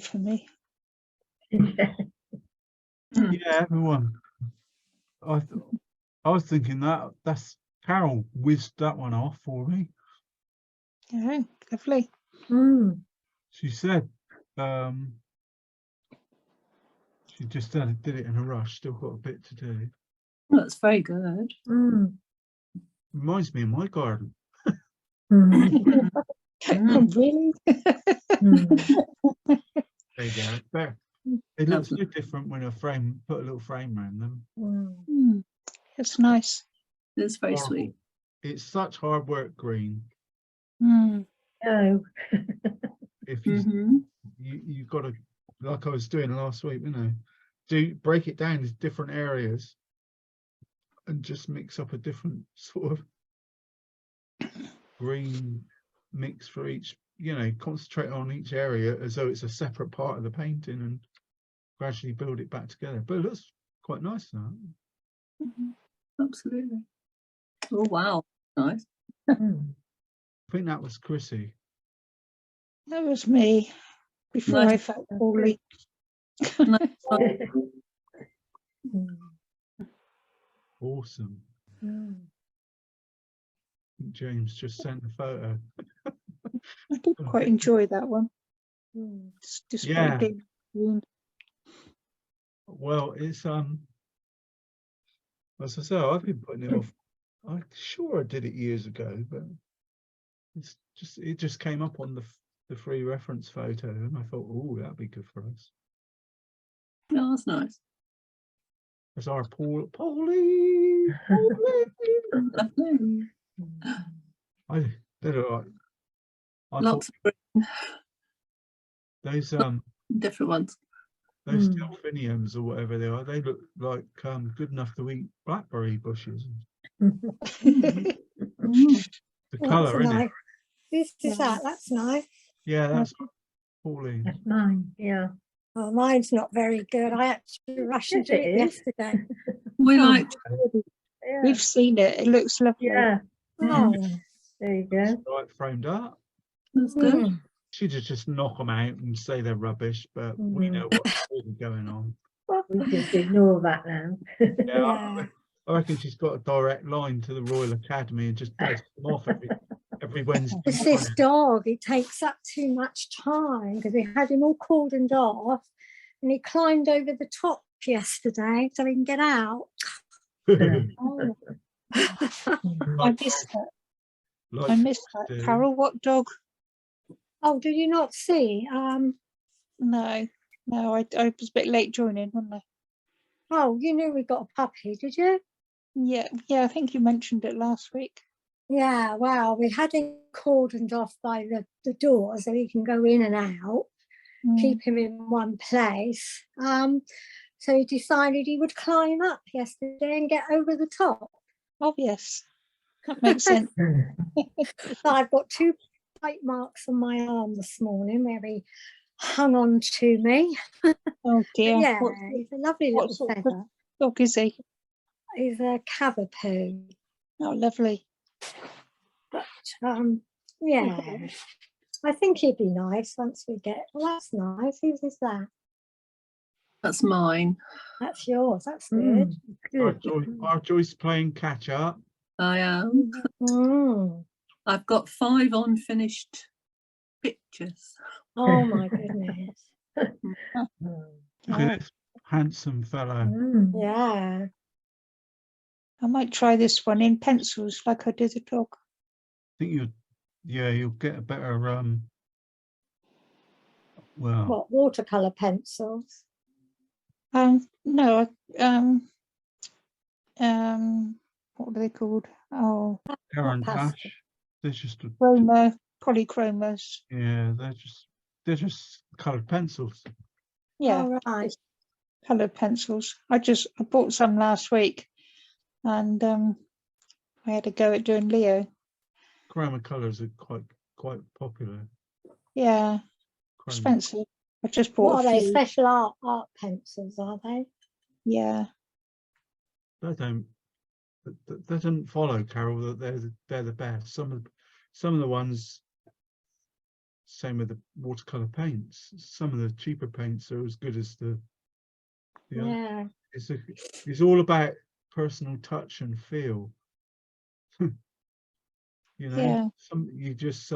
for me. Yeah. Yeah, everyone. I was thinking that's Carol whizzed that one off for me. Yeah, lovely. She said she just did it in a rush, still got a bit to do. That's very good. Reminds me of my garden. Oh, really? There you go. There. It looks so different when a frame, put a little frame around them. It's nice. It's very Horrible. sweet. It's such hard work green. Oh. If you've got to, like I was doing last week, break it down into different areas and just mix up a different sort of green mix for each, concentrate on each area as though it's a separate part of the painting and gradually build it back together. But it looks quite nice now. Absolutely. Oh wow, nice. I think that was Chrissy. That was me before Nice. I felt poorly. Awesome. James just sent a photo. I did quite enjoy that one. Just Yeah. green. Well, it's as I say, I've been putting it off. I'm sure I did it years ago, but it just came up on the free reference photo, and I thought, oh, that'd be good for us. Oh, that's nice. That's our Paulie. I did it right. Lots of Those different ones. those delphiniums or whatever they are, they look like good enough to eat blackberry bushes. The colour in it. Who's that? That's nice. Yeah, that's Pauline. That's mine. Yeah. Oh, mine's not very good. I had to rush and do it yesterday. We like We've seen it. It looks lovely. Yeah. Oh, There you go. Right, framed up. that's good. She'd just knock them out and say they're rubbish, but we know what's really going on. We just ignore that now. Yeah, I reckon she's got a direct line to the Royal Academy and just does them off every Wednesday. it's this dog. It takes up too much time because we had him all cordoned off and he climbed over the top yesterday so he can get out. Oh. I missed that. I missed that. Carol, what dog? Oh, did you not see? No, I was a bit late joining, wasn't I? Oh, you knew we got a puppy, did you? Yeah, I think you mentioned it last week. Yeah, well, we had him cordoned off by the door so he can go in and out, keep him in one place. So he decided he would climb up yesterday and get over the top. Oh, yes, that makes sense. So I've got 2 bite marks on my arm this morning where he hung on to me. Oh dear. Yeah, he's a lovely little sort of feather. dog is he? He's a cavapoo. Oh, lovely. But yeah, I think he'd be nice once we get. Well, that's nice. Whose is that? That's mine. That's yours. That's good. Our Joyce playing catch up. I am. I've got 5 unfinished pictures. Oh my goodness. Look at this handsome fellow. Yeah. I might try this one in pencils like I did the dog. I think you'll get a better well, What, watercolor pencils? No, what are they called? Oh, Karen pastel. Dash. They're just polychromas. yeah, they're just coloured pencils. Yeah, Oh, right. coloured pencils. I bought some last week, and I had a go at doing Leo. Chroma colours are quite popular. Yeah, Chroma. expensive. I just bought What a are they? few. Special art pencils, are they? Yeah. That doesn't follow, Carol, that they're the best. Some of the ones same with the watercolor paints. Some of the cheaper paints are as good as the other. Yeah. It's all about personal touch and feel. You know, Yeah. you just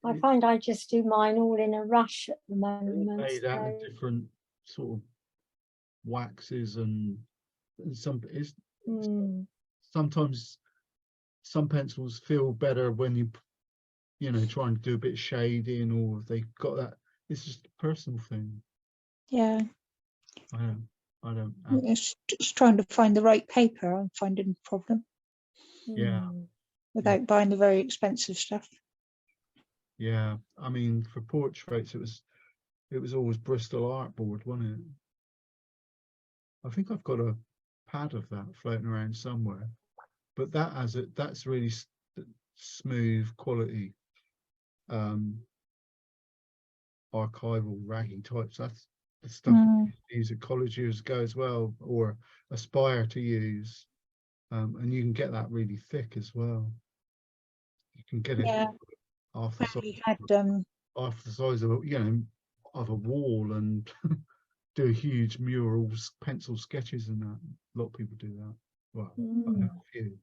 I find I just do mine all in a rush at the moment. made out of So, different sort of waxes and sometimes some pencils feel better when you know try and do a bit of shading, or if they've got that. It's just a personal thing. Yeah. I don't It's just trying to find the right paper. I'm finding a problem yeah. without buying the very expensive stuff. Yeah, I mean, for portraits, it was always Bristol Artboard, wasn't it? I think I've got a pad of that floating around somewhere, but that's really smooth quality, archival raggy types. That's the stuff I used at college years ago as well, or aspire to use, and you can get that really thick as well. You can get it half the size. We had Half the size of of a wall, and do huge murals, pencil sketches, and that. A lot of people do that. Well, I know a few.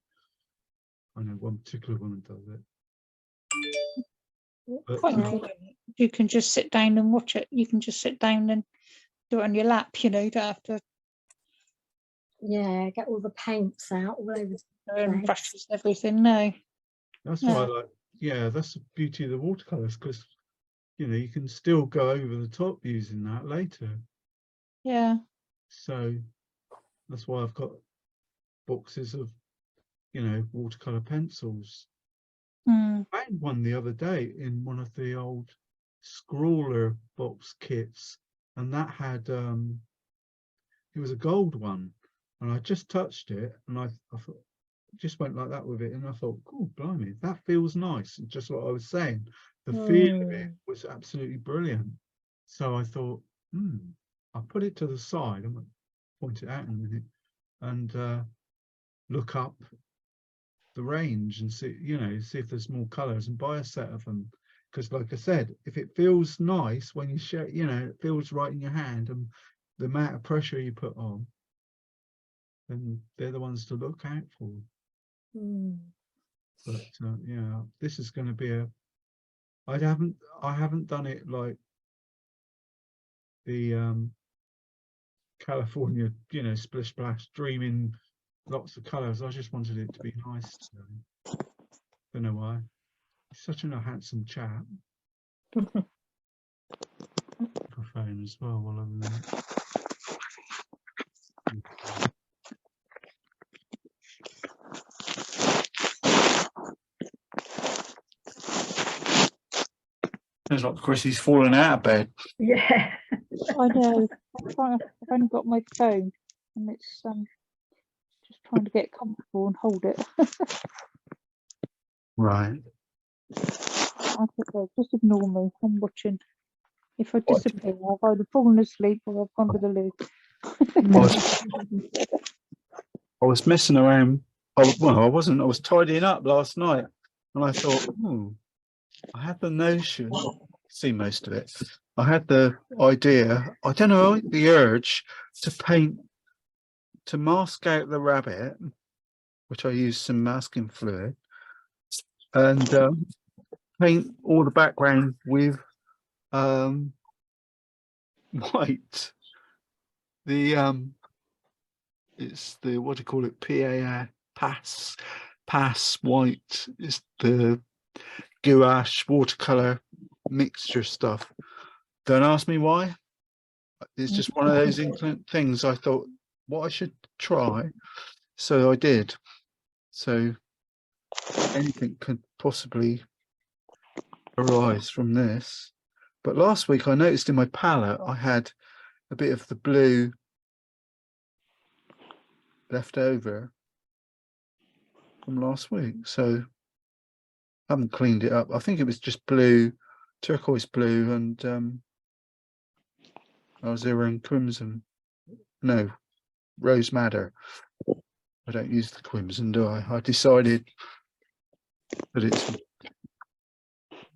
I know one particular woman does it. But, quite enjoying it. You can just sit down and watch it. You can just sit down and do it on your lap. You know, you don't have to yeah, get all the paints out all over the and place. brushes and everything. No. that's why I like. Yeah, that's the beauty of the watercolors, because you know you can still go over the top using that later. Yeah. So that's why I've got boxes of watercolor pencils. I found one the other day in one of the old scrawler box kits, and that had it was a gold one, and I just touched it, and I thought, just went like that with it, and I thought, oh blimey, that feels nice. And just what I was saying, the feel of it was absolutely brilliant. So I thought, I'll put it to the side. I'm going to point it out in a minute and look up the range and see if there's more colors and buy a set of them. Because like I said, if it feels nice when you share, it feels right in your hand, and the amount of pressure you put on, then they're the ones to look out for. But yeah, this is going to be I haven't done it like the California, splish splash, dreaming lots of colors. I just wanted it to be nice. Don't know why. He's such a handsome chap. Microphone as well while I'm there. Sounds like Chrissy's fallen out of bed. Yeah. I know. I've only got my phone, and it's just trying to get comfortable and hold it. Right. I think just ignore me. I'm watching. If I disappear, I've either fallen asleep or I've gone to the loo. I was messing around. Well, I wasn't. I was tidying up last night, and I thought, I had the notion. See most of it. I had the idea. I don't know, the urge to mask out the rabbit, which I used some masking fluid, and paint all the background with white. It's the, what do you call it, pass white. It's the gouache watercolor mixture stuff. Don't ask me why. It's just one of those things I thought what I should try, so I did. So anything could possibly arise from this. But last week I noticed in my palette I had a bit of the blue left over from last week, so I haven't cleaned it up. I think it was just blue, turquoise blue, and alizarin crimson. No, rose madder. I don't use the crimson, do I? I decided that it's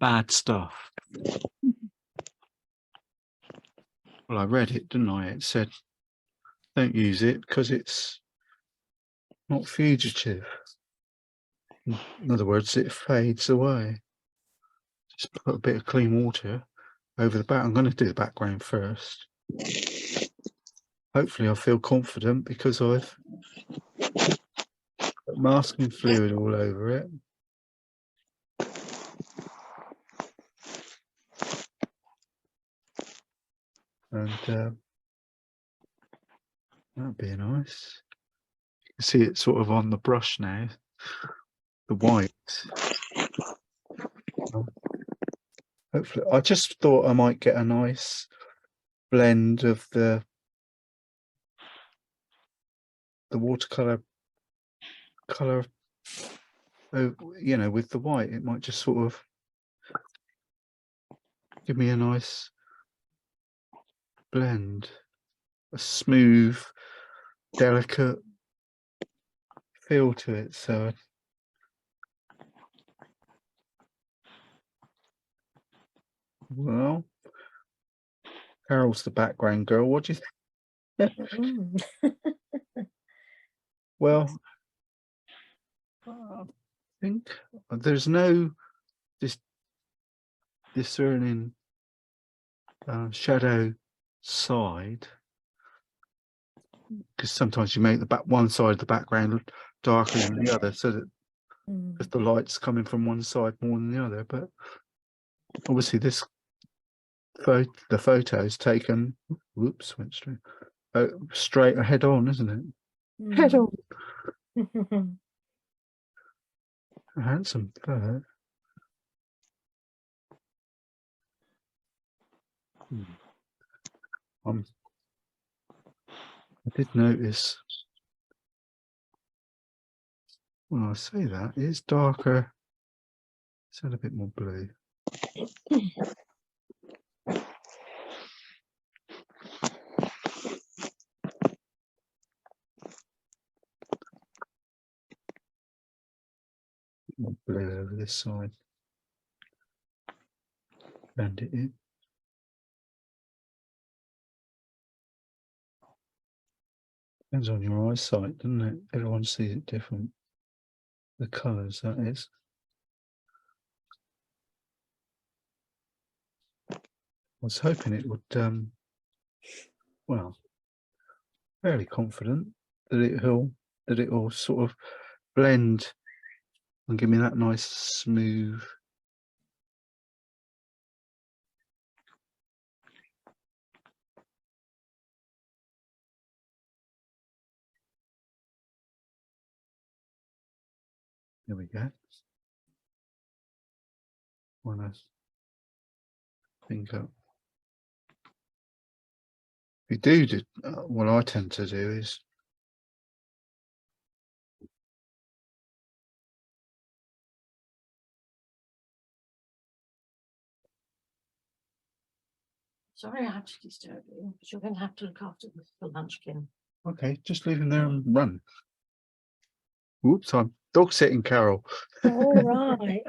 bad stuff. Well, I read it, didn't I? It said, don't use it because it's not fugitive. In other words, it fades away. Just put a bit of clean water over the back. I'm going to do the background first. Hopefully I'll feel confident because I've got masking fluid all over it. And that'd be nice. You can see it sort of on the brush now, the white. Hopefully, I just thought I might get a nice blend of the watercolor color, you know, with the white. It might just sort of give me a nice blend, a smooth, delicate feel to it. So well, Carol's the background girl. What do you think? Well, I think there's no discerning shadow side, because sometimes you make the one side of the background darker than the other, so that if the light's coming from one side more than the other. But obviously this the photo's taken, whoops, went straight ahead on, isn't it? Head on. A handsome bird. I did notice when I say that it's darker. It's a bit more blue. More blue over this side. Blend it in. Depends on your eyesight, doesn't it? Everyone sees it different. The colours, that is. I was hoping it would, well, fairly confident that it will sort of blend and give me that nice smooth. There we go. One nice finger. If you do what I tend to do is Sorry I have to disturb you, but you're going to have to look after the munchkin. okay, just leave him there and run. Whoops, I'm dog sitting Carol. All right.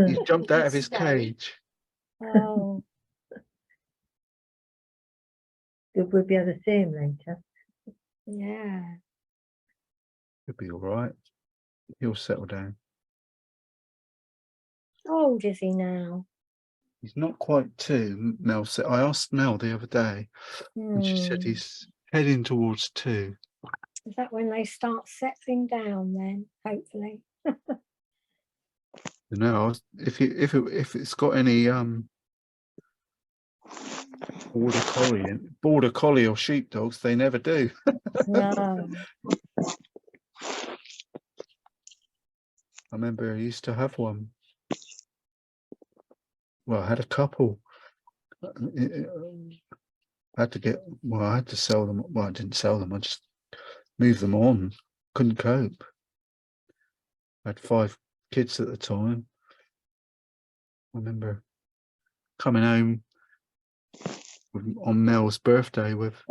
He's jumped out of his Stay. cage. Oh, Good, we'll be able to see him later. yeah. He'll be all right. He'll settle down. How old is he now? He's not quite 2. Mel said. I asked Mel the other day, and she said he's heading towards 2. Is that when they start settling down then, hopefully? You know, if it's got any border collie or sheepdogs, they never do. No. I remember I used to have one. Well, I had a couple. I had to sell them. Well, I didn't sell them. I just moved them on. Couldn't cope. I had 5 kids at the time. I remember coming home on Mel's birthday with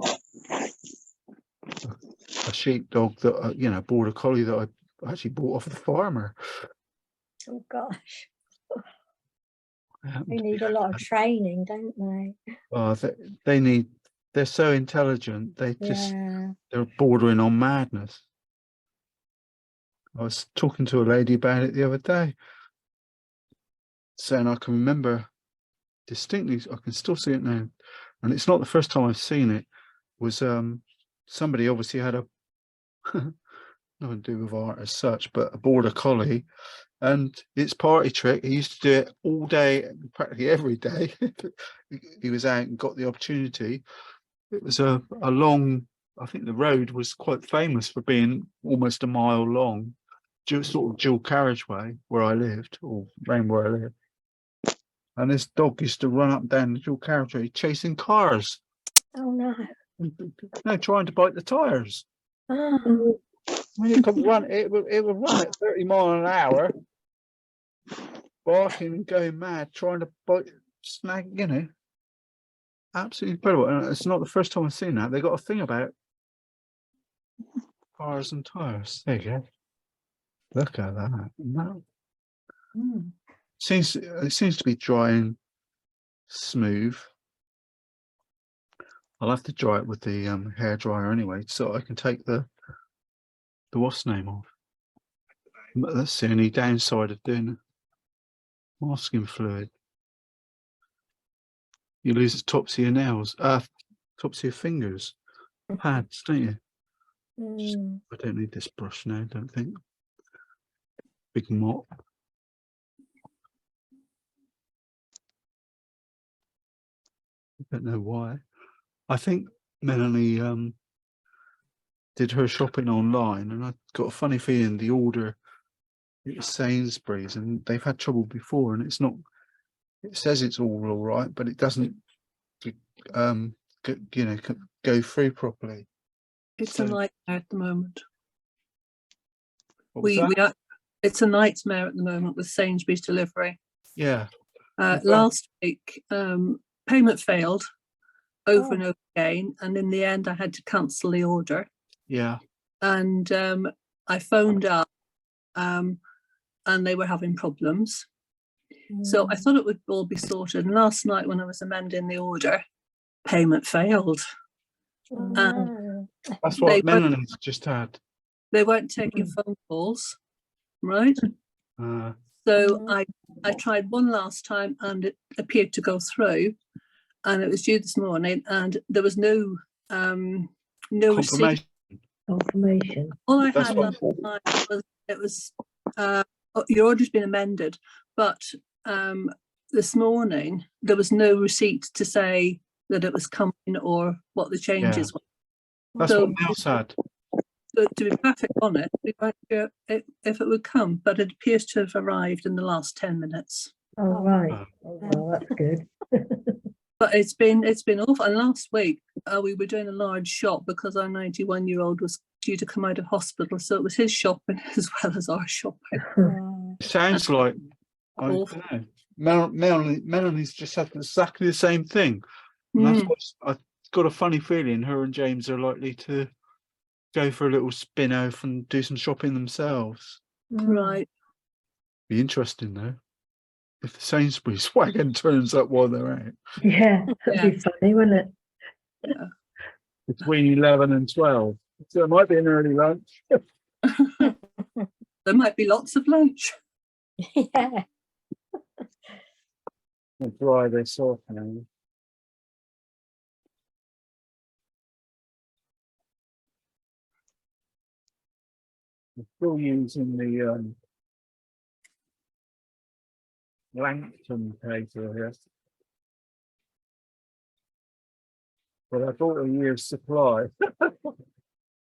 a sheepdog that, border collie that I actually bought off the farmer. Oh gosh, Um, they need a lot of training, don't they? Oh, they need, they're so intelligent, Yeah. they're bordering on madness. I was talking to a lady about it the other day, saying I can remember distinctly, I can still see it now, and it's not the first time I've seen it. Was somebody obviously had a nothing to do with art as such, but a border collie, and its party trick, he used to do it all day, practically every day. He was out and got the opportunity. It was a long, I think the road was quite famous for being almost a mile long, sort of dual carriageway where I lived, or around where I lived. And this dog used to run up and down the dual carriageway chasing cars. Oh no. No, trying to bite the tyres. Oh, When it could run, it would run at 30 miles an hour, barking and going mad, trying to bite, snag, you know. Absolutely incredible. And it's not the first time I've seen that. They got a thing about cars and tyres. There you go. Look at that. No. Mm. It seems to be drying smooth. I'll have to dry it with the hair dryer anyway, so I can take the what's name off. But that's the only downside of doing masking fluid. You lose the tops of your nails, tops of your fingers, pads, don't you? mm. I don't need this brush now, don't think. Big mop. I don't know why. I think Melanie did her shopping online, and I got a funny feeling the order, it was Sainsbury's, and they've had trouble before, and it's not, it says it's all right, but it doesn't go through properly. It's So- a nightmare at the moment. What was that? It's a nightmare at the moment with Sainsbury's delivery. Yeah. Last week, payment failed over Oh. and over again, and in the end, I had to cancel the order. Yeah. And I phoned up, and they were having problems. So I thought it would all be sorted. And last night, when I was amending the order, payment failed. Oh, no. That's what They Melanie's just had. They weren't taking phone calls, right? Uh, So Mhm. I tried one last time, and it appeared to go through, and it was due this morning, and there was no receipt. Confirmation. All I That's had what- last night was your order's been amended, but this morning there was no receipt to say that it was coming or what the changes were. That's So- what Mel's had. So to be perfectly honest, we weren't sure if it would come, but it appears to have arrived in the last 10 minutes. Oh, Oh. right. Oh. Oh, well, that's good. But it's been awful. And last week we were doing a large shop because our 91-year-old was due to come out of hospital, so it was his shopping as well as our shopping. Oh. Sounds like, I Awful. don't know. Melanie's just had exactly the same thing. And that's Mm. what I've got a funny feeling her and James are likely to go for a little spin off and do some shopping themselves. Right. Be interesting though. If the Sainsbury's wagon turns up while they're out. Yeah, that'd be funny, wouldn't it? Between 11 and 12. So it might be an early lunch. There might be lots of lunch. Yeah. We'll dry this off now. We're still using the Langton paper here. But I bought a year's supply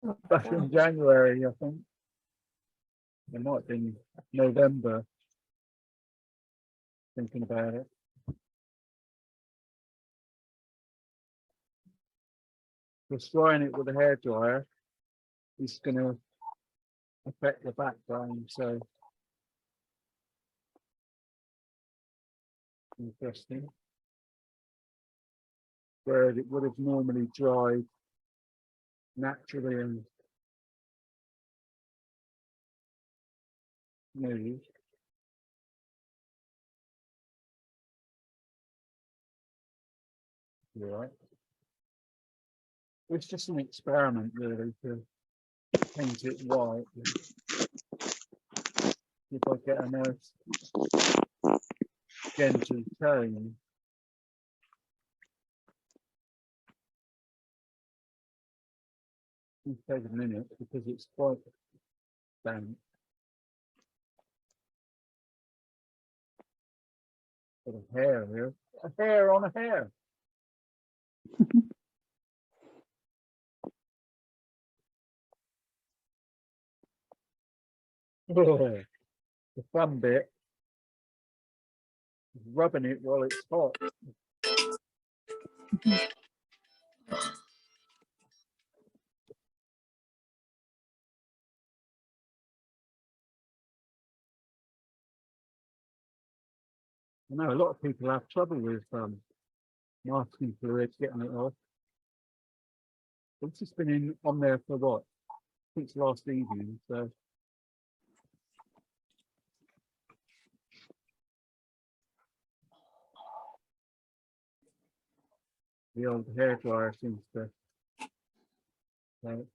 Oh, back in gosh. January, I think. It might have been November. Thinking about it. Just drying it with a hairdryer is going to affect the background, so interesting. Where it would have normally dried naturally and smooth. right. It's just an experiment really to paint it white. If I get a nice gentle tone. It'll take a minute because it's quite damp. Got a hair here. A hair on a hair. Oh, the fun bit is rubbing it while it's hot. I know a lot of people have trouble with masking fluid, getting it off. It's just been on there for what? Since last evening, so. The old hair dryer seems to. The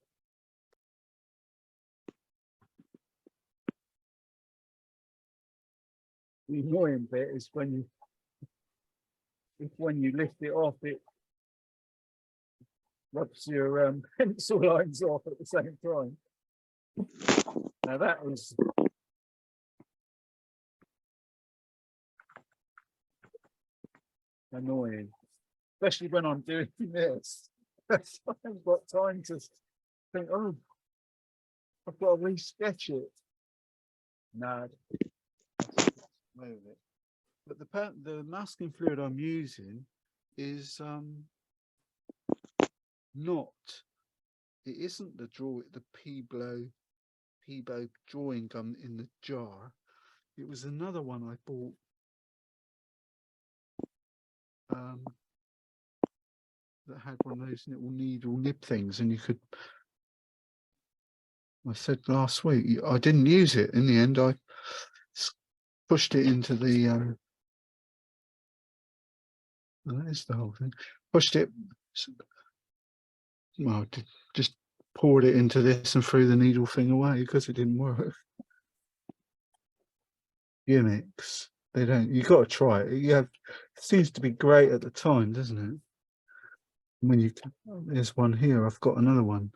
annoying bit is when you lift it off, it rubs your pencil lines off at the same time. Now that was annoying, especially when I'm doing this. I haven't got time to think, oh, I've got to re-sketch it. No, move it. But the masking fluid I'm using is not. It isn't the Peebo drawing gum in the jar. It was another one I bought. That had one of those little needle nib things, and you could. I said last week I didn't use it. In the end, I pushed it into the. That is the whole thing. Pushed it. Well, just poured it into this and threw the needle thing away because it didn't work. Gimmicks. They don't. You got to try it. You have. It seems to be great at the time, doesn't it? When you there's one here. I've got another one.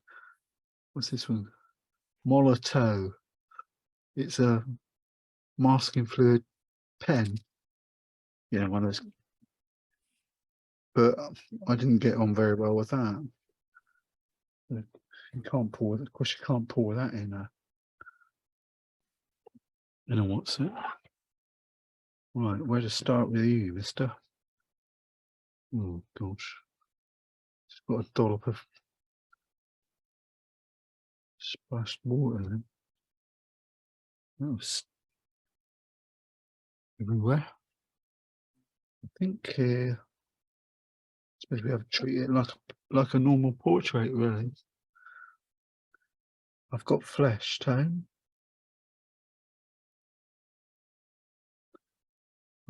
What's this one? Molotow. It's a masking fluid pen. Yeah, one of those. But I didn't get on very well with that. You can't pour. Of course, you can't pour that in a what's it? Right, where to start with you, mister? Oh gosh. It's got a dollop of splashed water in it. That was everywhere. I think suppose we have to treat it like a normal portrait, really. I've got flesh tone.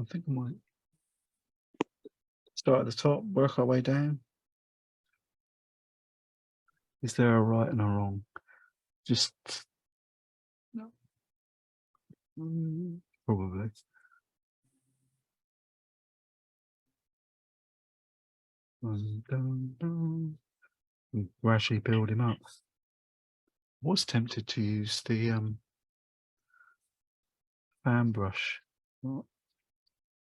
I think I might start at the top, work our way down. Is there a right and a wrong? Just probably. And gradually build him up. Was tempted to use the fan brush. Well,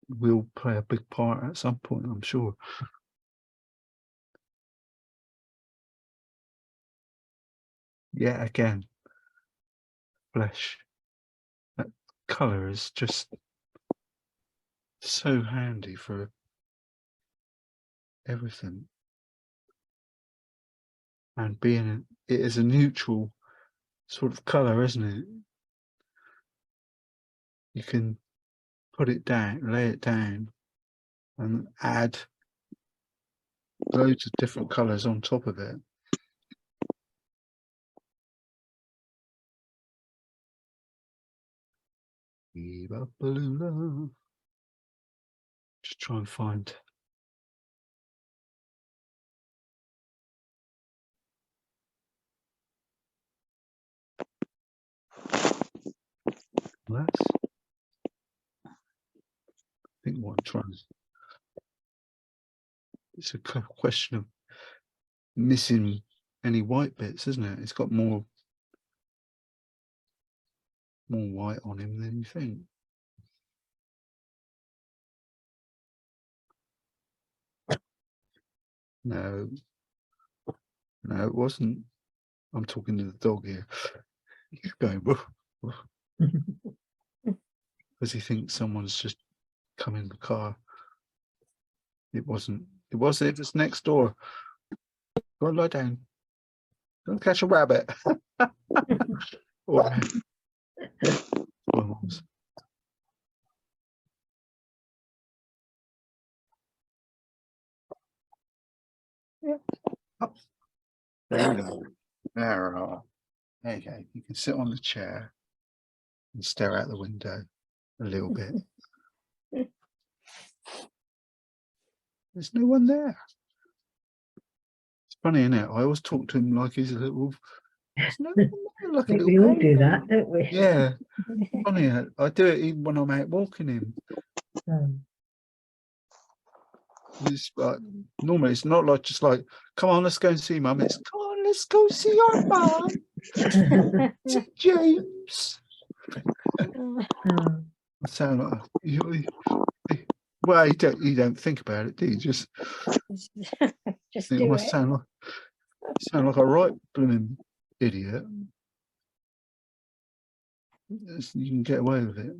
will play a big part at some point, I'm sure. Yeah, again, flesh. That colour is just so handy for everything. And being it is a neutral sort of colour, isn't it? You can put it down, lay it down, and add loads of different colours on top of it. Just try and find Well, that's, I think what I'm trying to, it's a question of missing any white bits, isn't it? It's got more white on him than you think. No, it wasn't. I'm talking to the dog here. He's going woof, woof, because he thinks someone's just come in the car. It wasn't. It was next door. Go lie down. Don't catch a rabbit. Or squirrels. Up. There you go. There we are. There you go. You can sit on the chair and stare out the window a little bit. There's no one there. It's funny, isn't it? I always talk to him like he's a little. There's no one there, like a little We all do baby. that, don't we? Yeah. Funny. I do it even when I'm out walking him. It's like, normally it's not like just like, come on, let's go and see mum. It's come on, let's go see our mum. See James. I sound like well, you don't think about it, do you? Just Just think do I it. sound like a right blooming idiot. You can get away with it.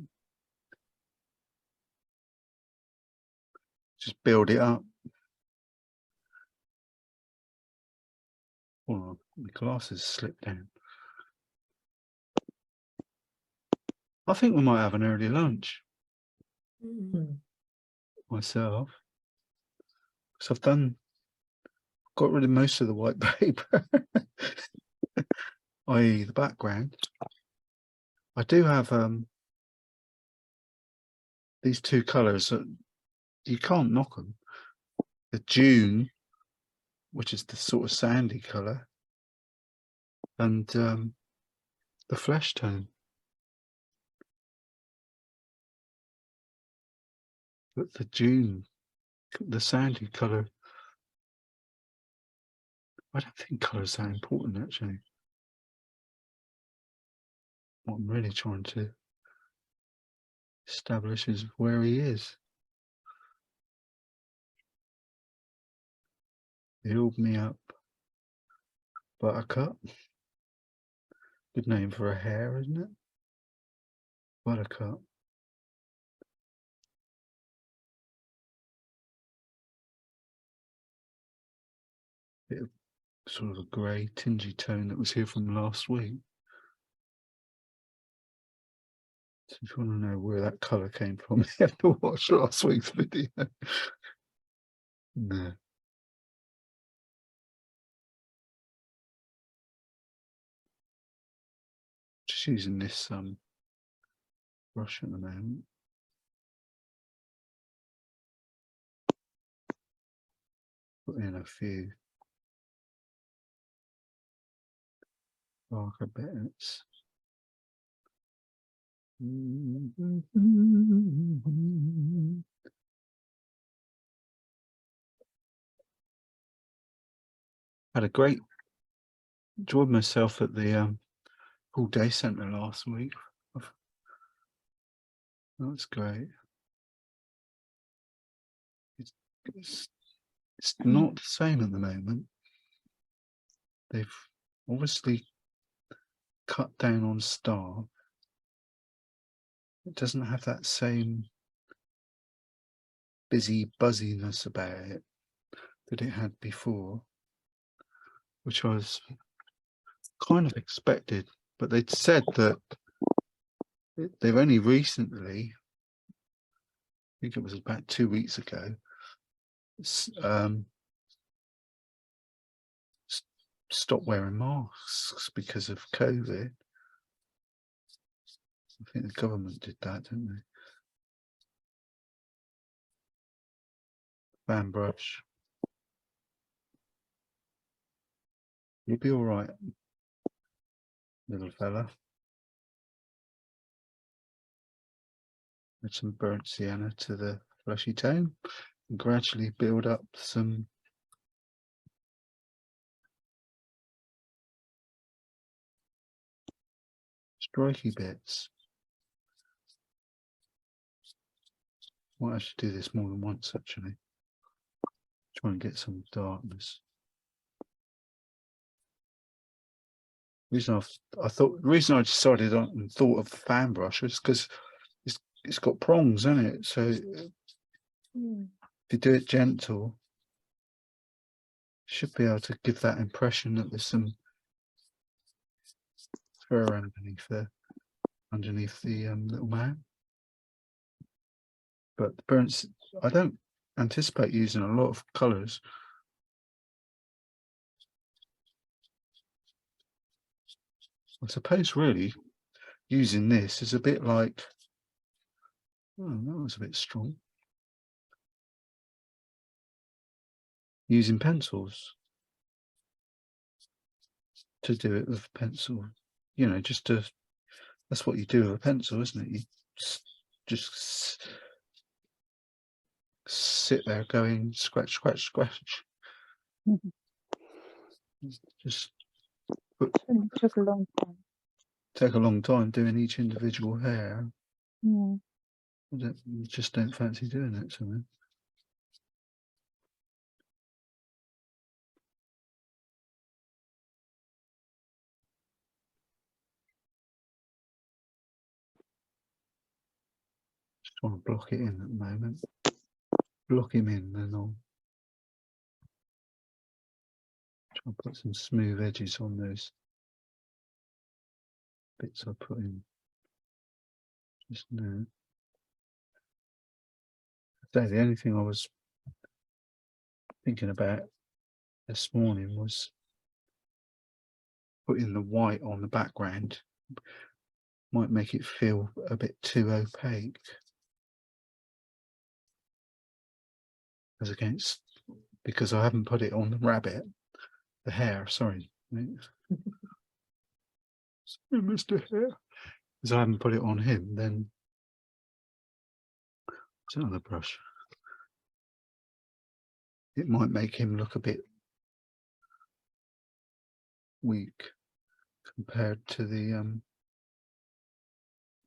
Just build it up. Oh, the glasses slipped down. I think we might have an early lunch myself, because I've got rid of most of the white paper, i.e. the background. I do have these two colours that you can't knock them. The June, which is the sort of sandy colour, and the flesh tone. But the June, the sandy colour, I don't think colour's that important actually. What I'm really trying to establish is where he is. Build me up. Buttercup. Good name for a hare, isn't it? Watercolor. Bit of sort of a grey, tingy tone that was here from last week. So if you want to know where that colour came from, you have to watch last week's video. No. Just using this brush at the moment. Put in a few darker bits. Had a great, enjoyed myself at the all day centre last week. That's great. It's not the same at the moment. They've obviously cut down on staff. It doesn't have that same busy buzziness about it that it had before, which I was kind of expected. But they'd said that they've only recently, I think it was about 2 weeks ago, stopped wearing masks because of COVID. I think the government did that, didn't they? Fan brush. You'll be all right, little fella. Add some burnt sienna to the fleshy tone and gradually build up some striky bits. Might actually do this more than once actually. Try and get some darkness. The reason I decided on and thought of the fan brush was because it's got prongs in it. So if you do it gentle, you should be able to give that impression that there's some fur underneath the little man. But the burnt, I don't anticipate using a lot of colours. I suppose really using this is a bit like, oh, that was a bit strong. Using pencils to do it with a pencil, you know, just to, that's what you do with a pencil, isn't it? You just sit there going scratch, scratch, scratch. Mhm. Just It took a long time. take a long time doing each individual hair. Mm. Just don't fancy doing it, so then. Just want to block it in at the moment. Block him in, then I'll try and put some smooth edges on those bits I put in just now. So the only thing I was thinking about this morning was putting the white on the background. Might make it feel a bit too opaque as against, because I haven't put it on the rabbit, the hare, sorry. Sorry, Mr. Hare. Because I haven't put it on him, then it's another brush. It might make him look a bit weak compared to the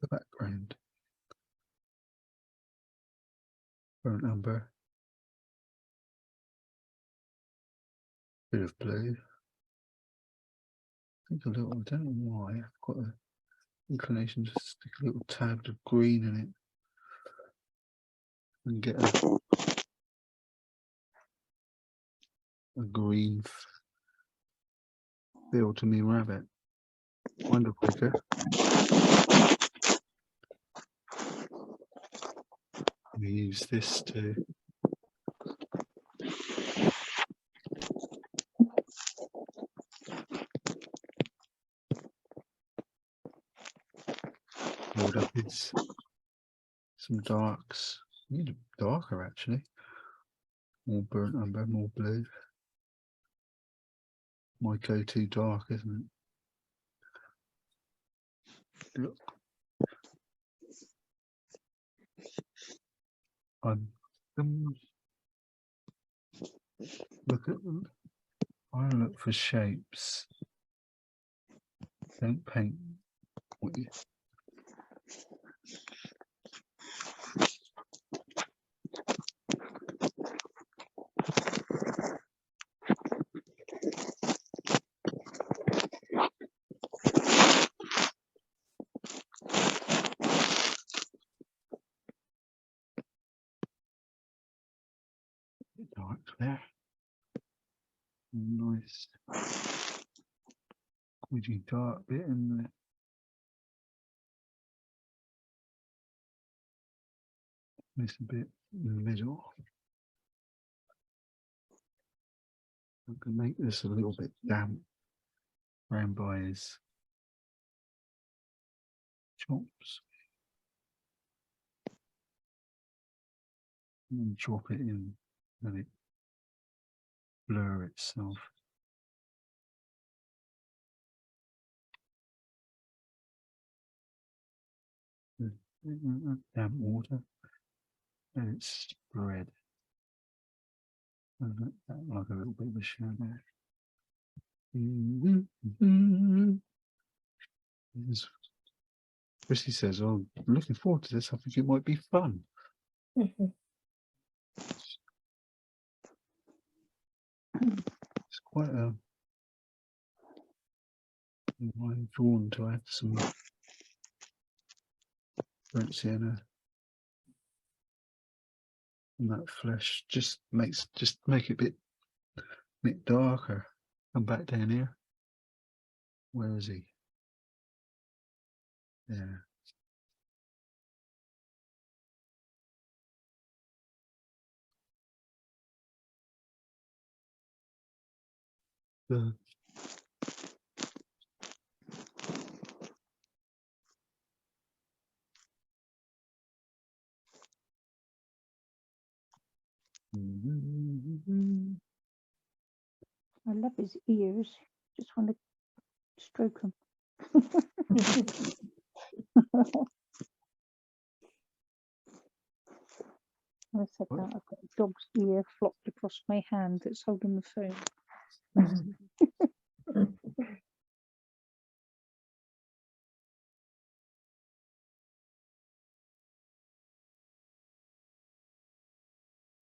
background. Burnt umber, bit of blue. I think a little, I don't know why, I've got an inclination to stick a little tad of green in it and get a green feel to me rabbit. Wonder quicker. We use this to build up some darks. Need a darker actually. More burnt umber, more blue. My go-to dark, isn't it? Look. Look at them. I look for shapes. Don't paint what you. Dark there. Nice. Squidgy dark bit in there. This a bit in the middle. I can make this a little bit damp round by his chops. And then drop it in, let it blur itself. Damp water. And it's spread. That like a little bit of a shadow. Chrissy says, "Oh, I'm looking forward to this. I think it might be fun." It's quite a. I'm drawn to add some rents in that flesh. Just make it a bit darker. Come back down here. Where is he? There. The I love his ears. Just want to stroke them. I said that I've got a dog's ear flopped across my hand that's holding the phone.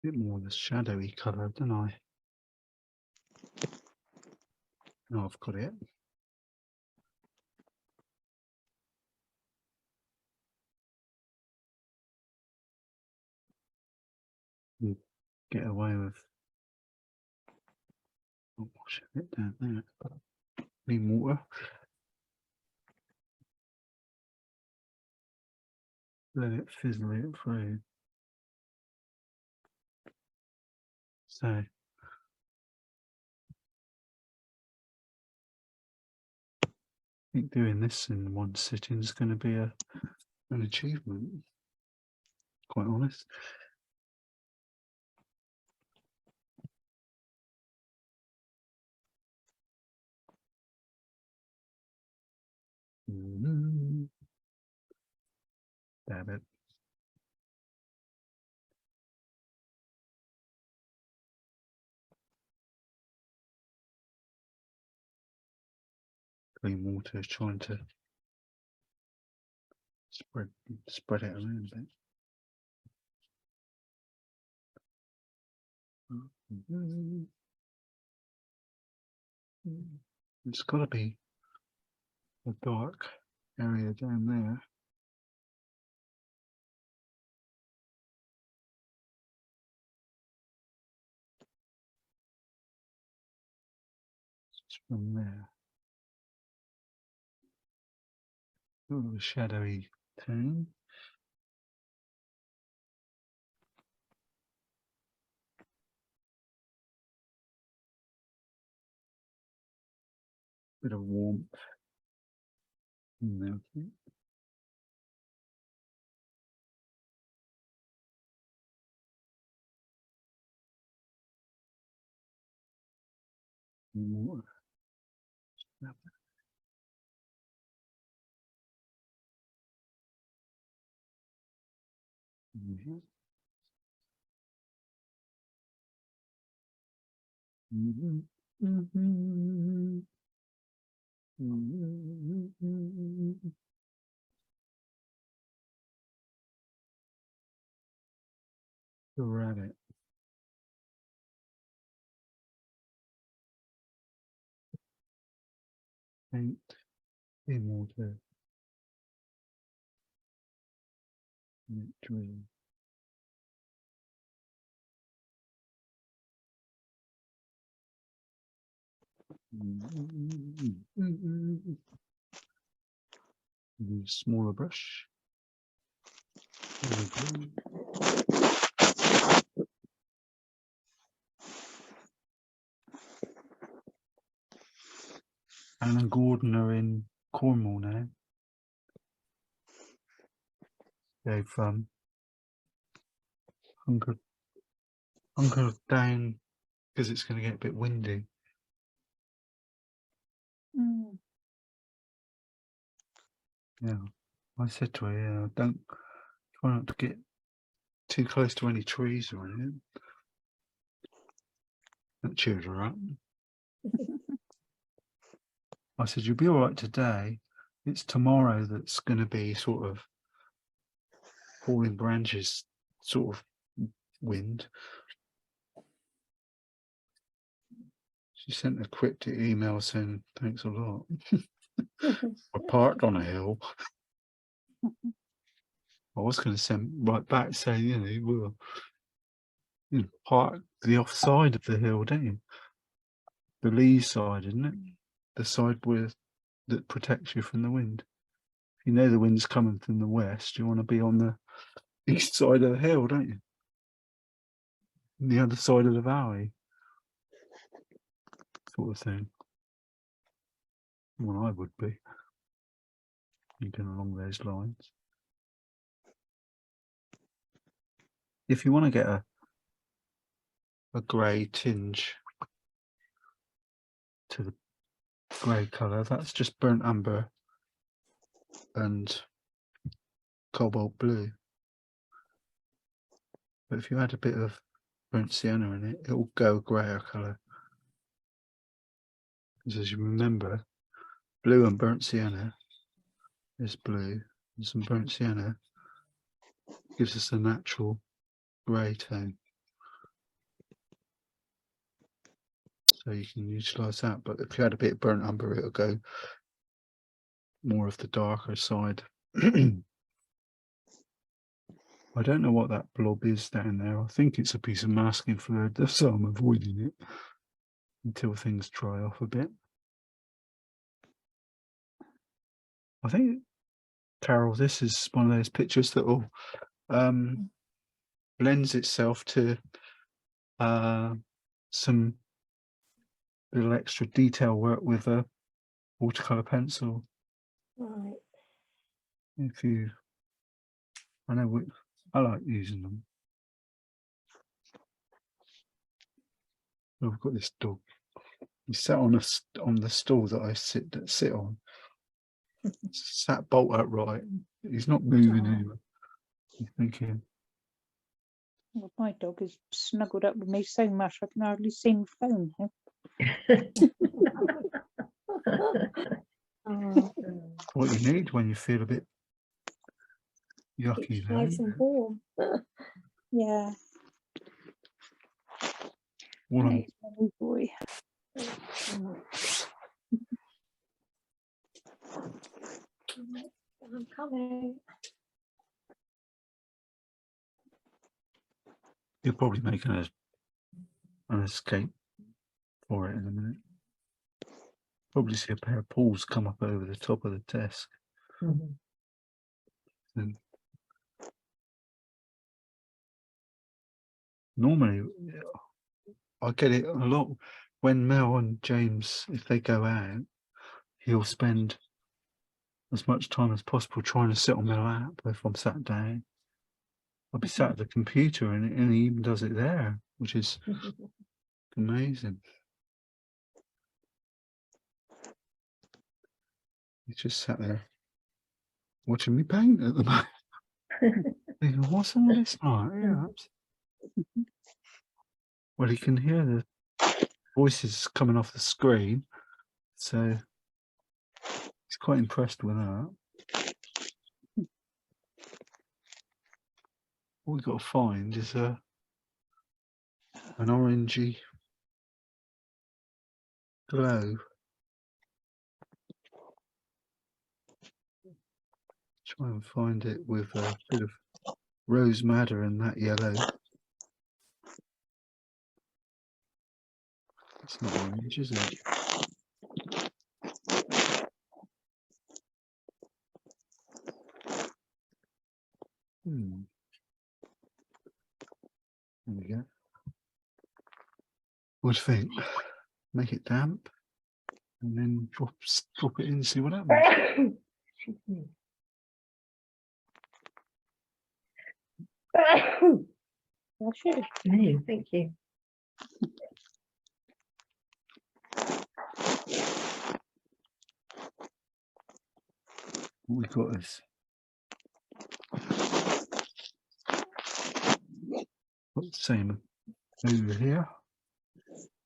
bit more of the shadowy colour, don't I? Oh, I've got it. You get away with washing it down there. Clean water. Let it fizzle it through. So I think doing this in one sitting is going to be an achievement, quite honest. Damn it. Clean water is trying to spread it around a bit. It's got to be a dark area down there. It's from there. A little shadowy tone. Bit of warmth in there. I think. Water. Mhm. Mhm. Mhm. Mhm. The rabbit. Paint in water. Dream. Use smaller brush. Anne and Gordon are in Cornwall now. They've hunkered down because it's going to get a bit windy. Yeah. I said to her, yeah, don't try not to get too close to any trees or anything. That cheered her up. I said, you'll be all right today. It's tomorrow that's going to be sort of falling branches sort of wind. She sent a cryptic email saying, thanks a lot. We're parked on a hill. I was going to send right back saying, you know, we'll park the off side of the hill, don't you? The lee side, isn't it? The side that protects you from the wind. If you know the wind's coming from the west, you want to be on the east side of the hill, don't you? On the other side of the valley, sort of thing. Well, I would be. Thinking along those lines. If you want to get a grey tinge to the grey colour, that's just burnt umber and cobalt blue. But if you add a bit of burnt sienna in it, it'll go a greyer colour. Because as you remember, blue and burnt sienna is blue, and some burnt sienna gives us a natural grey tone. So you can utilise that, but if you add a bit of burnt umber, it'll go more of the darker side. I don't know what that blob is down there. I think it's a piece of masking fluid, so I'm avoiding it until things dry off a bit. I think, Carol, this is one of those pictures that will lends itself to some little extra detail work with a watercolor pencil. Right. If you, I know I like using them. I've got this dog. He's sat on the stool that I sit on. Sat bolt upright. He's not moving anywhere. He's thinking. Well, my dog is snuggled up with me so much I can hardly see my phone now. Oh, What you need when you feel a bit yucky. it's nice and warm. Yeah, What I'm he's my new boy. I'm coming. You're probably making an escape for it in a minute. Probably see a pair of paws come up over the top of the desk. Mhm. And normally, I get it a lot when Mel and James, if they go out, he'll spend as much time as possible trying to sit on my lap if I'm sat down. I'll be sat at the computer and he even does it there, which is amazing. He's just sat there watching me paint at the moment. Thinking, what's all this like? Yeah. Well, he can hear the voices coming off the screen, so he's quite impressed with that. What we've got to find is an orangey glow. Try and find it with a bit of rose madder and that yellow. It's not orange, is it? There we go. What do you think? Make it damp and then drop it in and see what happens. Excuse me. Bless you. No, thank you. What we've got is Got the same over here.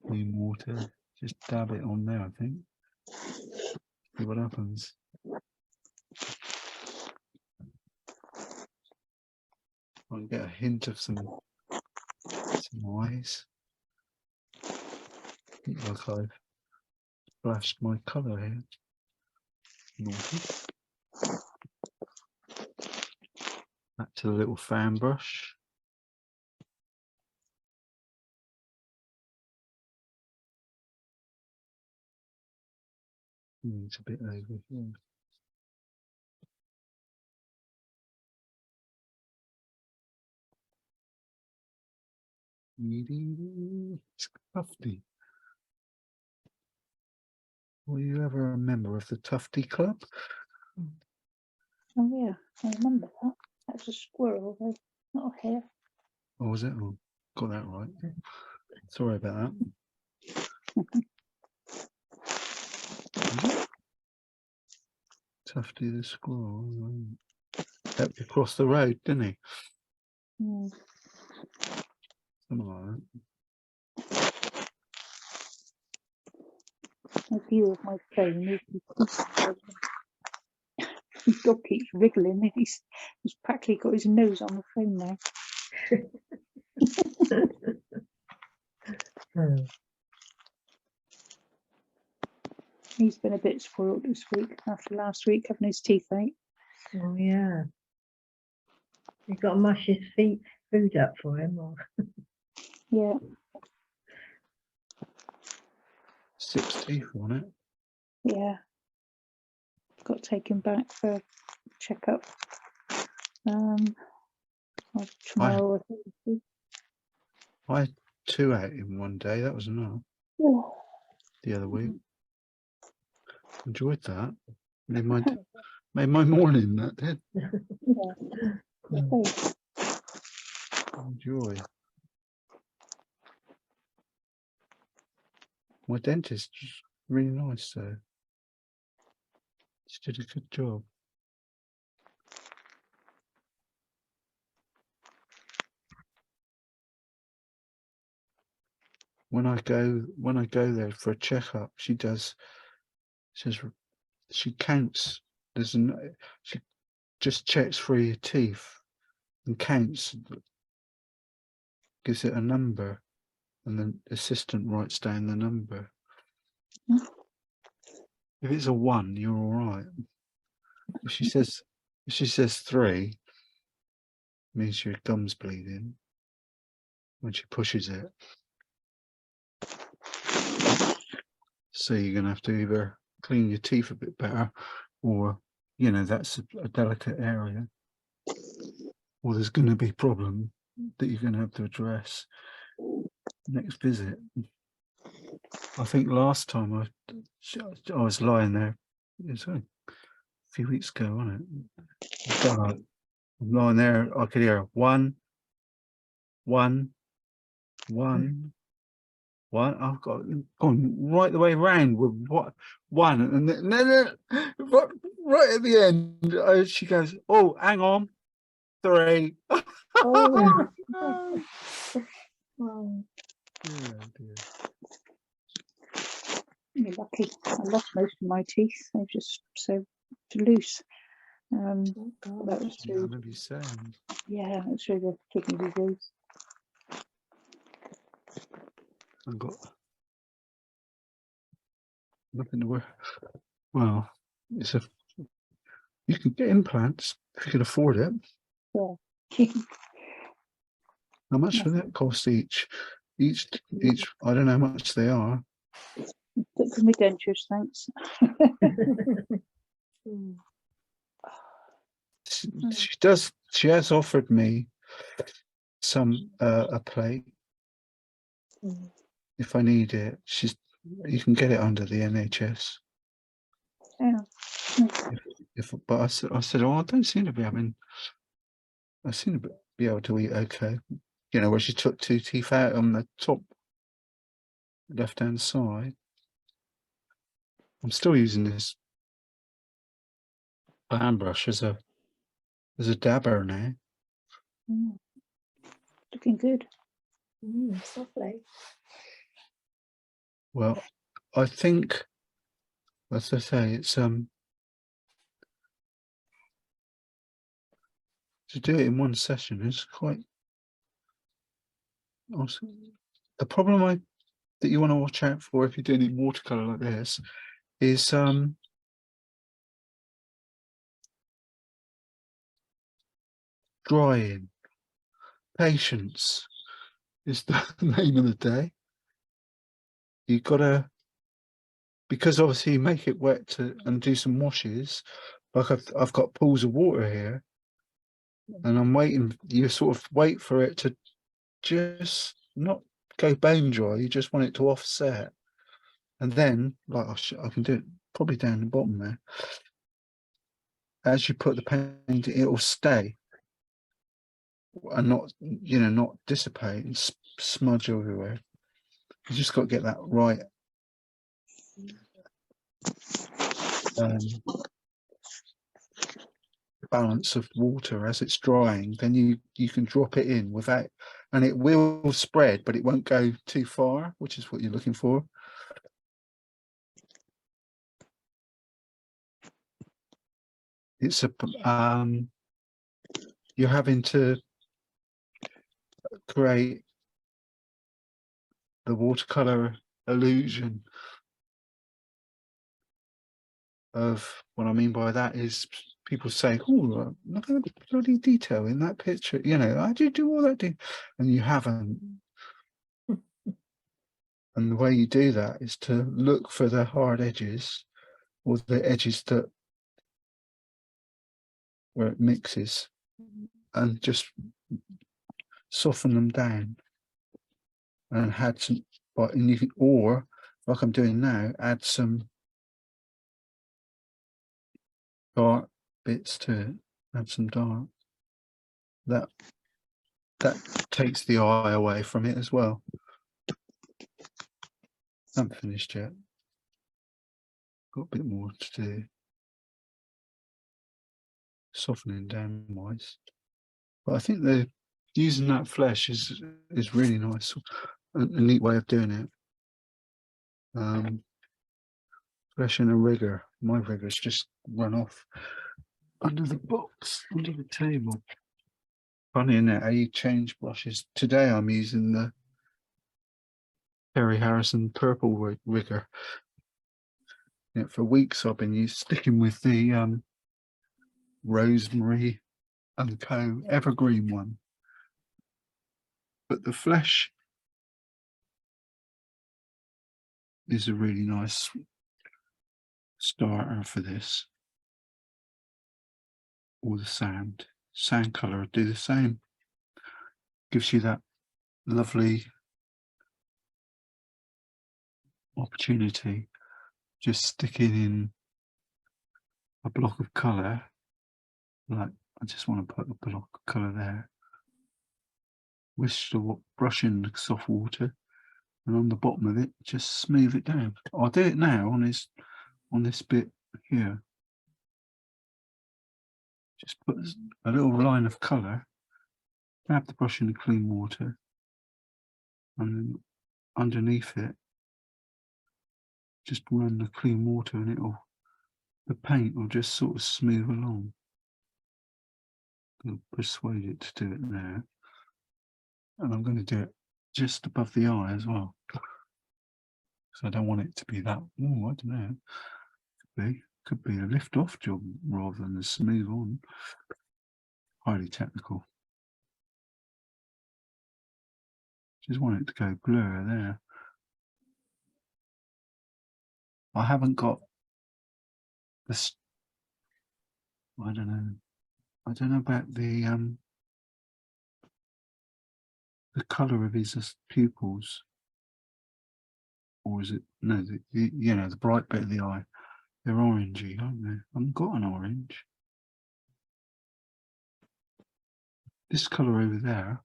Clean water. Just dab it on there, I think. See what happens. I get a hint of some eyes. Look like I've splashed my colour here. Naughty. Back to the little fan brush. It's a bit over here. It's Tufty. Were you ever a member of the Tufty Club? Oh yeah, I remember that. That's a squirrel, though, not a hare. Or was it? Oh, got that right. Sorry about that. Tufty the squirrel. Helped you cross the road, didn't he? Mm. Something like that. A view of my phone. His dog keeps wriggling and he's practically got his nose on the phone now. He's been a bit spoiled this week after last week having his teeth out. Oh yeah. You've got to mush his food up for him. Or... Yeah. 6 teeth on it. Yeah. Got to take him back for a checkup. Tomorrow or Thursday. I had 2 out in one day. That was enough. Yeah. The other week. Enjoyed that. Made my morning, that did. Yeah. Enjoy. My dentist was really nice, so she did a good job. When I go there for a checkup, she says she counts. She just checks through your teeth and counts, gives it a number, and the assistant writes down the number. If it's a 1, you're all right. If she says 3, it means your gum's bleeding when she pushes it. So you're gonna have to either clean your teeth a bit better, or that's a delicate area, or there's going to be a problem that you're going to have to address next visit. I think last time I was lying there, it was a few weeks ago, wasn't it? I'm lying there, I could hear 1, 1, 1, 1. I've gone right the way around with 1, and then right at the end, she goes, "Oh, hang on, 3." Oh. Yeah, dear. You're lucky. I lost most of my teeth. They're just so loose. That was Yeah, I through, remember you saying. yeah, it was through the kidney disease. I've got nothing to wear. Well, you can get implants if you can afford it. Yeah. How much does that cost each? I don't know how much they are. Took for my dentures, thanks. She has offered me a plate if I need it. You can get it under the NHS. Yeah. But I said, oh, I don't seem to be having. I seem to be able to eat okay. Where she took 2 teeth out on the top left-hand side. I'm still using this hand brush as a dabber now. Looking good. It's lovely. Well, I think, as I say, it's to do it in one session is quite awesome. The problem that you want to watch out for if you're doing it in watercolor like this is drying. Patience is the name of the day. You've got to, because obviously you make it wet and do some washes. Like I've got pools of water here, and I'm waiting. You sort of wait for it to just not go bone dry. You just want it to offset, and then like I can do it probably down the bottom there. As you put the paint, it will stay and not, you know, not dissipate and smudge everywhere. You just got to get that right. Balance of water as it's drying, then you can drop it in without, and it will spread, but it won't go too far, which is what you're looking for. It's a you're having to create the watercolor illusion of, what I mean by that is people say, oh, look at the bloody detail in that picture, you know, how do you do all that, and you haven't. And the way you do that is to look for the hard edges, or the edges that where it mixes, and just soften them down and add some, and you can, or like I'm doing now, add some dark bits to it, add some dark. That takes the eye away from it as well. Haven't finished yet. Got a bit more to do. Softening down wise. But I think the using that flesh is really nice. A neat way of doing it. Flesh and a rigger. My rigger's just run off under the box, under the table. Funny, isn't it, how you change brushes. Today I'm using the Harry Harrison purple rigger. Yeah, for weeks I've been sticking with the Rosemary and Co evergreen one. But the flesh is a really nice starter for this. Or the sand color do the same. Gives you that lovely opportunity. Just sticking in a block of color, like I just want to put a block of color there. Wish to brush in the soft water, and on the bottom of it, just smooth it down. I'll do it now on this bit here. Just put a little line of color. Grab the brush in the clean water, and then underneath it, just run the clean water, and the paint will just sort of smooth along. I'll persuade it to do it now, and I'm going to do it just above the eye as well. So I don't want it to be that. Oh, I don't know. Could be a lift off job rather than a smooth on. Highly technical. Just want it to go blur there. I haven't got this. I don't know. I don't know about the colour of his pupils, or is it no? You know, the bright bit of the eye. They're orangey, aren't they? I haven't got an orange. This colour over there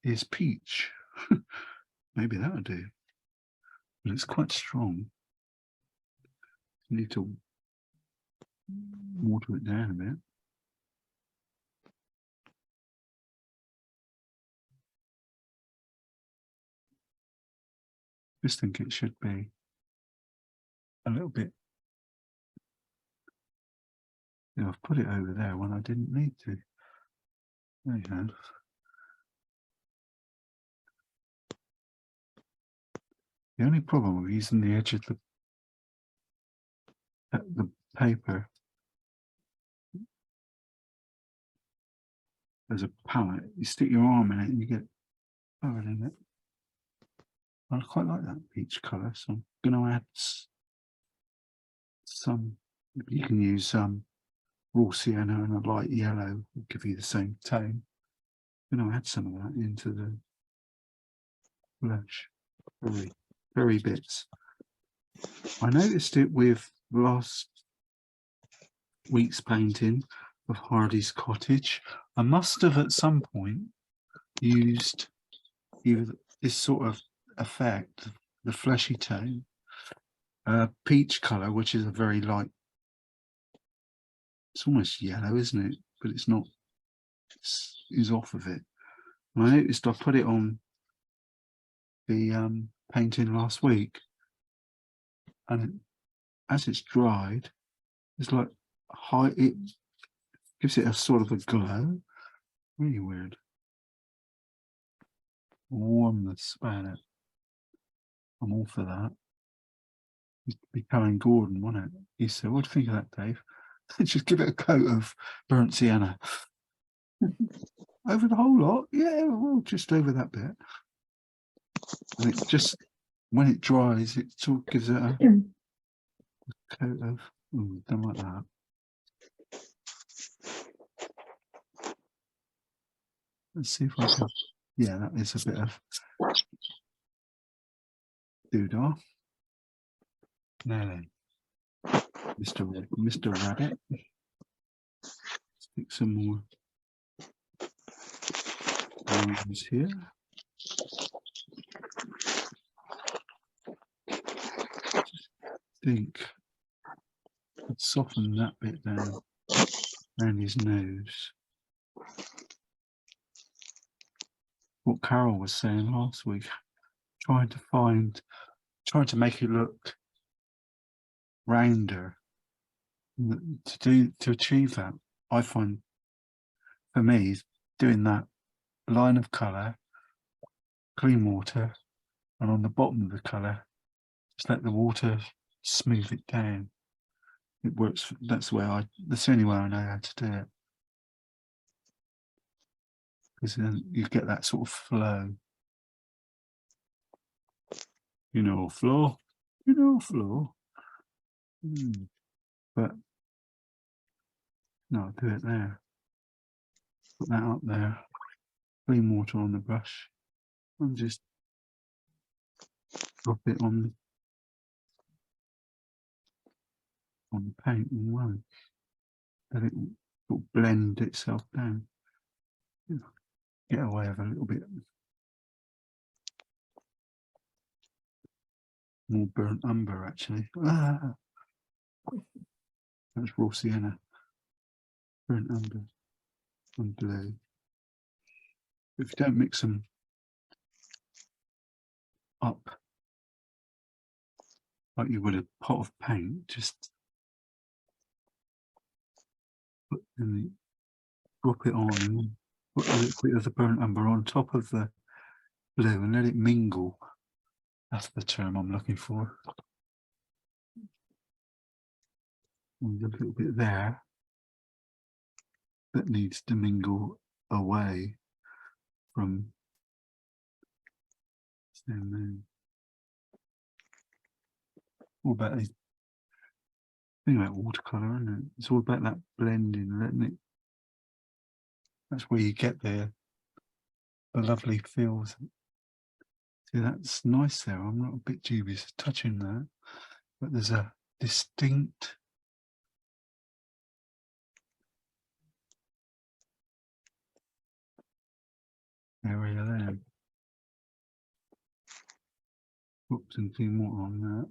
is peach. Maybe that'll do. But it's quite strong. You need to water it down a bit. Just think it should be a little bit. Yeah, I've put it over there when I didn't need to. There you go. The only problem with using the edge of the paper as a palette, you stick your arm in it and you get covered in it. I quite like that peach colour, so I'm going to add some. You can use raw sienna and a light yellow, will give you the same tone. I'm going to add some of that into the blush, very bits. I noticed it with last week's painting of Hardy's Cottage. I must have at some point used either this sort of effect, the fleshy tone, peach colour, which is a very light, it's almost yellow, isn't it? But it's not, it's off of it. And I noticed I put it on the painting last week, and as it's dried, it's like high, it gives it a sort of a glow. Really weird. Warmness about it. I'm all for that. Used to be Karen Gordon, wasn't it? He said, "What do you think of that, Dave?" Just give it a coat of burnt sienna. Over the whole lot? Yeah, well, just over that bit. And it just, when it dries, it sort of gives it a coat of, don't like that. Let's see if I can, yeah, that is a bit of doodah. Now then, Mr. Rabbit. Stick some more lines here. Think, let's soften that bit down around his nose. What Carol was saying last week, trying to make it look rounder. To achieve that, I find, for me, doing that line of colour, clean water, and on the bottom of the colour, just let the water smooth it down. It works. That's the only way I know how to do it. Because then you get that sort of flow. Flow. Flow. But no, I'll do it there. Put that up there. Clean water on the brush. And just drop it on the paint and run. Let it sort of blend itself down. Get away with a little bit more burnt umber, actually. That's raw sienna. Burnt umber and blue. If you don't mix them up like you would a pot of paint, just put drop it on and put a little bit of the burnt umber on top of the blue and let it mingle. That's the term I'm looking for. And a little bit there that needs to mingle away from all about the thing about watercolor, isn't it? It's all about that blending, letting it. That's where you get the lovely feels. See, that's nice there. I'm not a bit dubious of touching that, but there's a distinct area there. Whoops, and do more on that.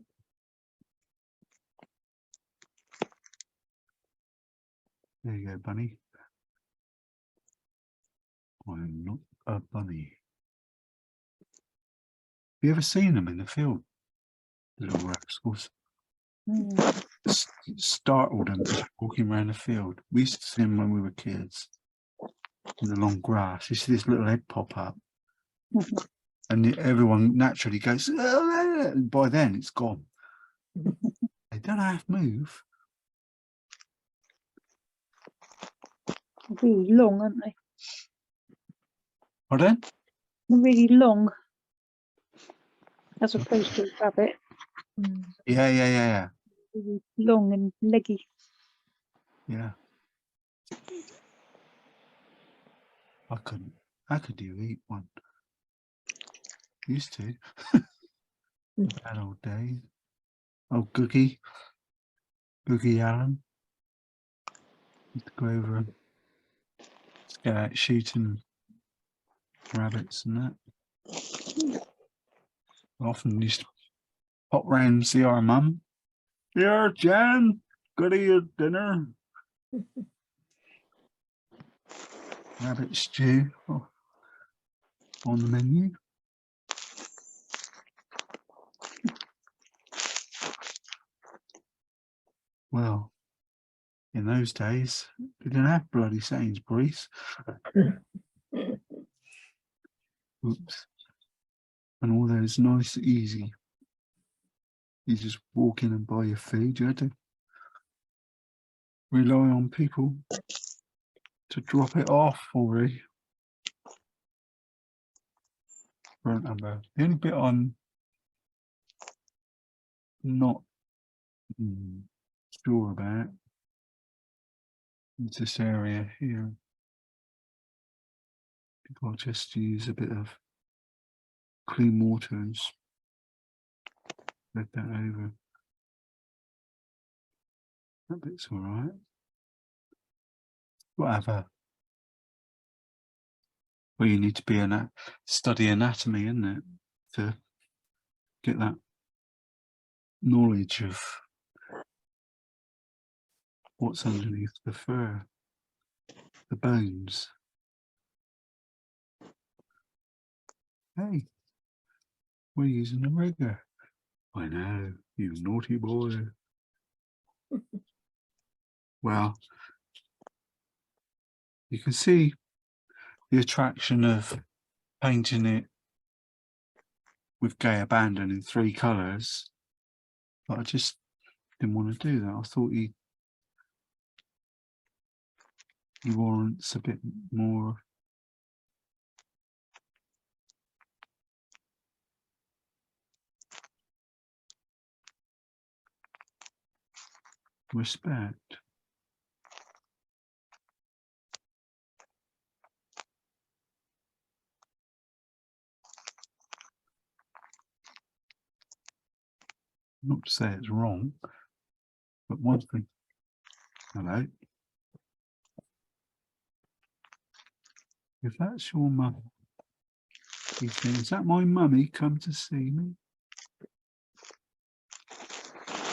There you go, bunny. I'm not a bunny. you ever seen them in the field? The little rascals. Mm. Startled them just walking around the field. We used to see them when we were kids in the long grass. You see this little head pop up, and everyone naturally goes, "Oh," and by then it's gone. They don't have to move. Really long, aren't they? Pardon? They're really long, as opposed to a rabbit. Yeah. Really long and leggy. Yeah. I couldn't. How could you eat one? Used to. Bad old days. Oh, Googie Allen. Used to go over and go out shooting rabbits and that. Often used to pop round and see our mum. Here, Jan, go to your dinner. Rabbit stew on the menu. Well, in those days, we didn't have bloody Sainsbury's. Oops. And all those nice, easy. You just walk in and buy your food. You had to rely on people to drop it off for you. Front number. The only bit I'm not sure about is this area here. I'll just use a bit of clean water and spread that over. That bit's all right. Whatever. Well, you need to be study anatomy, isn't it, to get that knowledge of what's underneath the fur, the bones. Hey, we're using a rigger. I know, you naughty boy. Well, you can see the attraction of painting it with gay abandon in 3 colours, but I just didn't want to do that. I thought he warrants a bit more respect. Not to say it's wrong, but one thing. Hello. If that's your mum, he says, is that my mummy come to see me?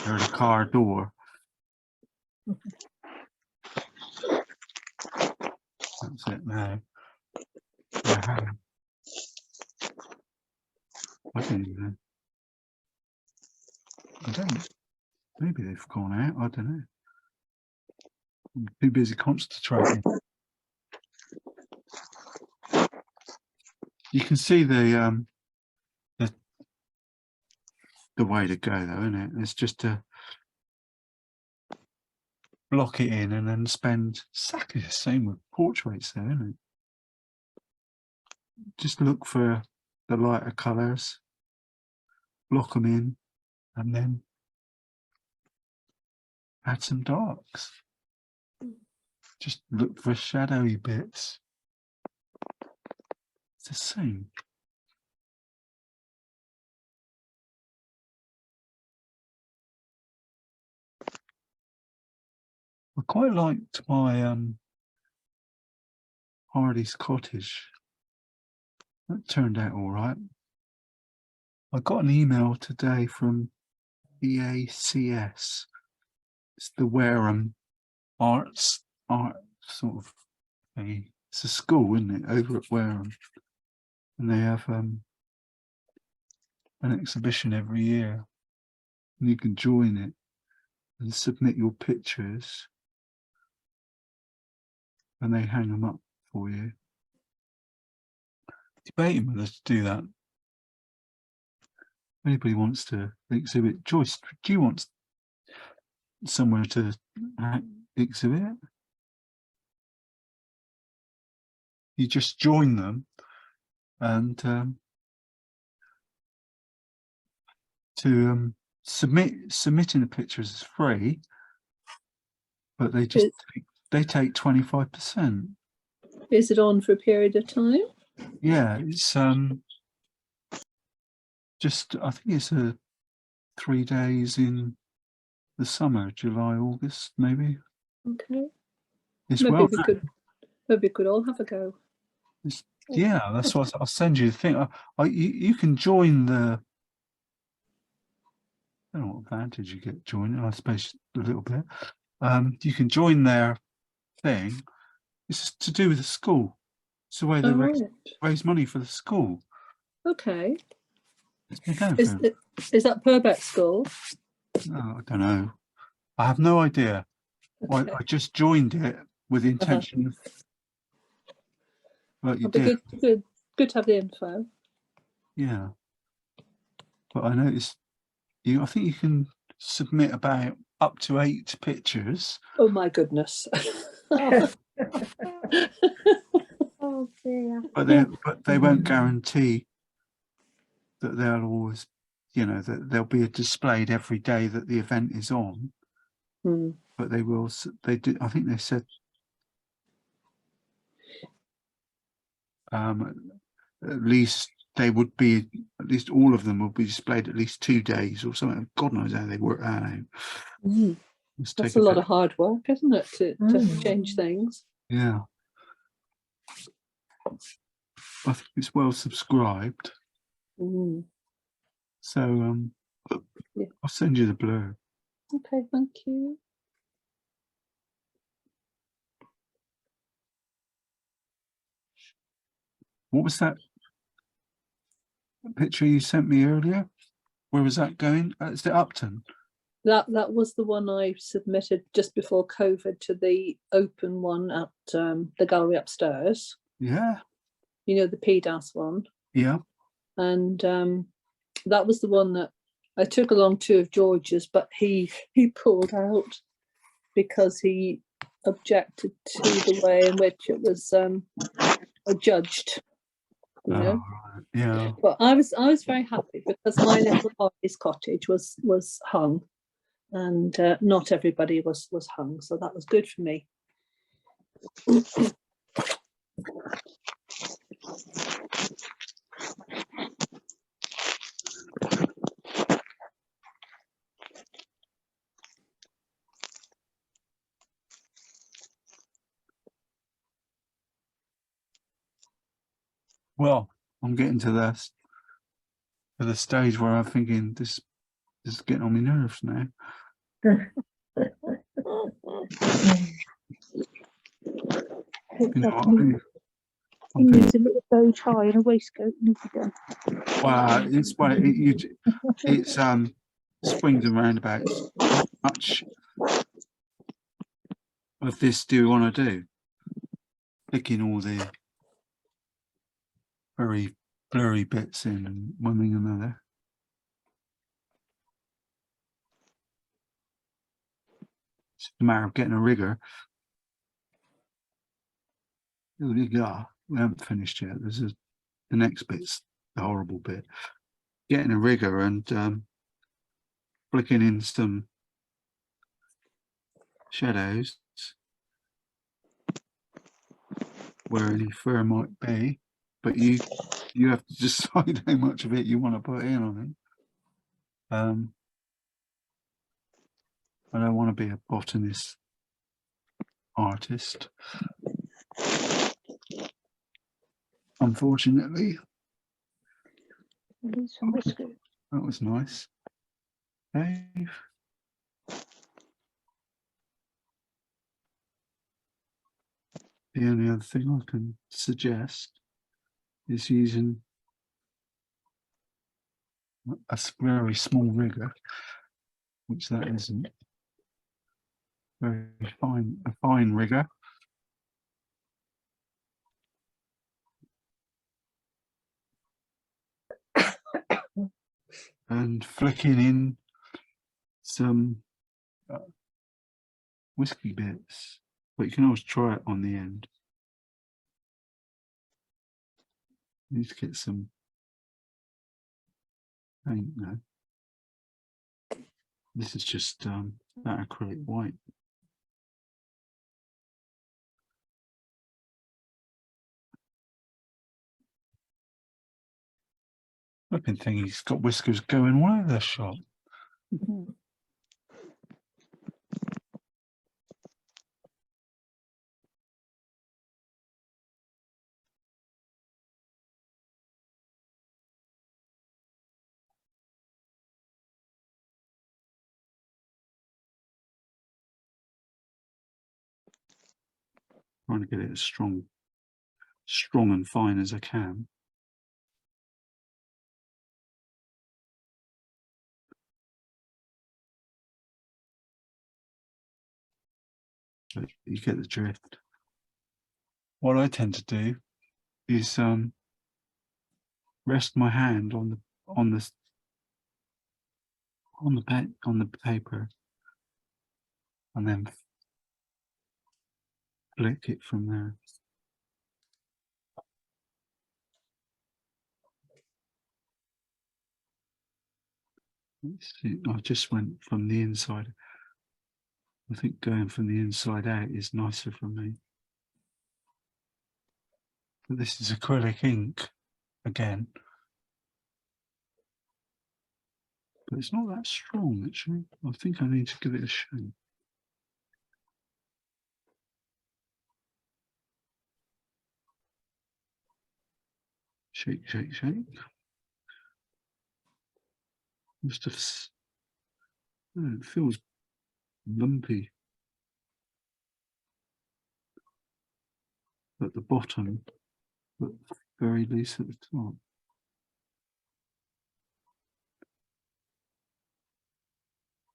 There's a car door. That's it now. Yeah. I don't even know. I don't. Maybe they've gone out. I don't know. I'm too busy concentrating. You can see the way to go, though, isn't it? It's just to block it in and then spend exactly the same with portraits, though, isn't it? Just look for the lighter colours, block them in, and then add some darks. Just look for shadowy bits. It's the same. I quite liked my Hardy's cottage. That turned out all right. I got an email today from EACS. It's the Wareham art sort of thing. It's a school, isn't it, over at Wareham? And they have an exhibition every year, and you can join it and submit your pictures, and they hang them up for you. Debating whether to do that. Anybody wants to exhibit? Joyce, do you want somewhere to exhibit? You just join them, and submitting the pictures is free, but they take 25%. Is it on for a period of time? Yeah, it's just, I think it's 3 days in the summer, July, August, maybe. Okay. It's Maybe well. we could all have a go. Yeah, that's what I'll send you the thing. You can join the. I don't know what advantage you get joining. I suppose a little bit. You can join their thing. It's to do with the school. It's the way they raise money for the school. Okay. It's been going for. Is that Purbeck School? No, I don't know. I have no idea. Okay. I just joined it with the intention of. Like you did. Good to have the info. Yeah. But I noticed I think you can submit about up to 8 pictures. Oh my goodness. Oh dear. But they won't guarantee that they'll always, that they'll be displayed every day that the event is on. But they will. They do. I think they said at least they would be. At least all of them will be displayed at least 2 days or something. God knows how they work that out. That's a lot of hard work, isn't it, to change things? Yeah. I think it's well subscribed. So yeah. I'll send you the blur. Okay, thank you. What was that picture you sent me earlier? Where was that going? Is it Upton? That was the one I submitted just before COVID to the open one at the gallery upstairs. Yeah. You know, the PDAS one. Yeah. And that was the one that I took along 2 of George's, but he pulled out because he objected to the way in which it was judged. You know? Right. Yeah. But I was very happy because my little artist cottage was hung, and not everybody was hung, so that was good for me. Well, I'm getting to the stage where I'm thinking this is getting on my nerves now. He needs a little bow tie and a waistcoat. Wow, it's swings and roundabouts. How much of this do you want to do? Picking all the very blurry bits in and one thing and another. It's a matter of getting a rigger. We haven't finished yet. The next bit's the horrible bit. Getting a rigger and flicking in some shadows where any fur might be, but you have to decide how much of it you want to put in on it. I don't want to be a botanist artist, unfortunately. That was nice. Dave. The only other thing I can suggest is using very small rigger, which that isn't. Very fine, a fine rigger. And flicking in some whiskey bits, but you can always try it on the end. You need to get some paint now. This is just that acrylic white. I've been thinking he's got whiskers going all over the shop. Trying to get it as strong and fine as I can. But you get the drift. What I tend to do is rest my hand on the paper and then flick it from there. I just went from the inside. I think going from the inside out is nicer for me. But this is acrylic ink again. But it's not that strong actually. I think I need to give it a shake. Shake, shake, shake. Must have. Oh, it feels lumpy at the bottom, but very loose at the top.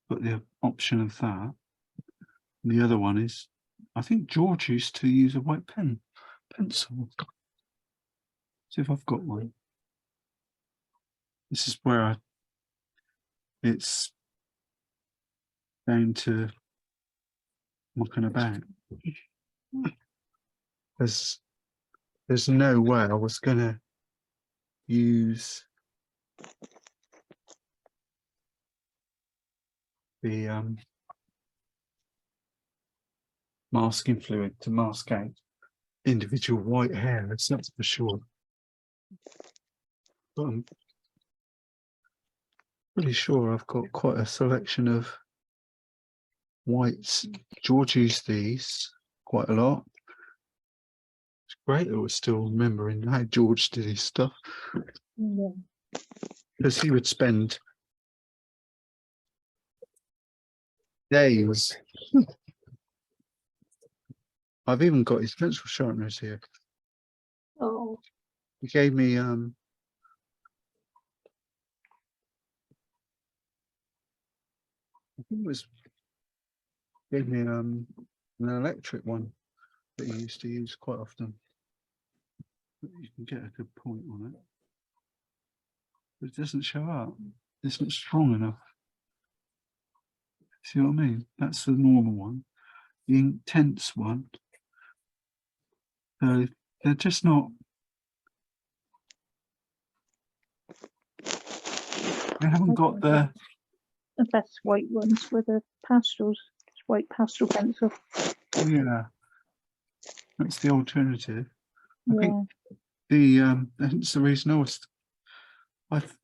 But the option of that, the other one is, I think George used to use a white pencil. See if I've got one. This is where it's down to mucking about. There's no way I was gonna use the masking fluid to mask out individual white hairs, that's for sure. But I'm pretty sure I've got quite a selection of whites. George used these quite a lot. It's great that we're still remembering how George did his stuff. Because he would spend days. I've even got his pencil sharpeners here. Oh, He gave me I think it was gave me an electric one that he used to use quite often. But you can get a good point on it. But it doesn't show up. It's not strong enough. See what I mean? That's the normal one. The intense one. They're just not. They haven't got the best white ones with the pastels. It's white pastel pencil. yeah. That's the alternative. I Yeah. think that's the reason I've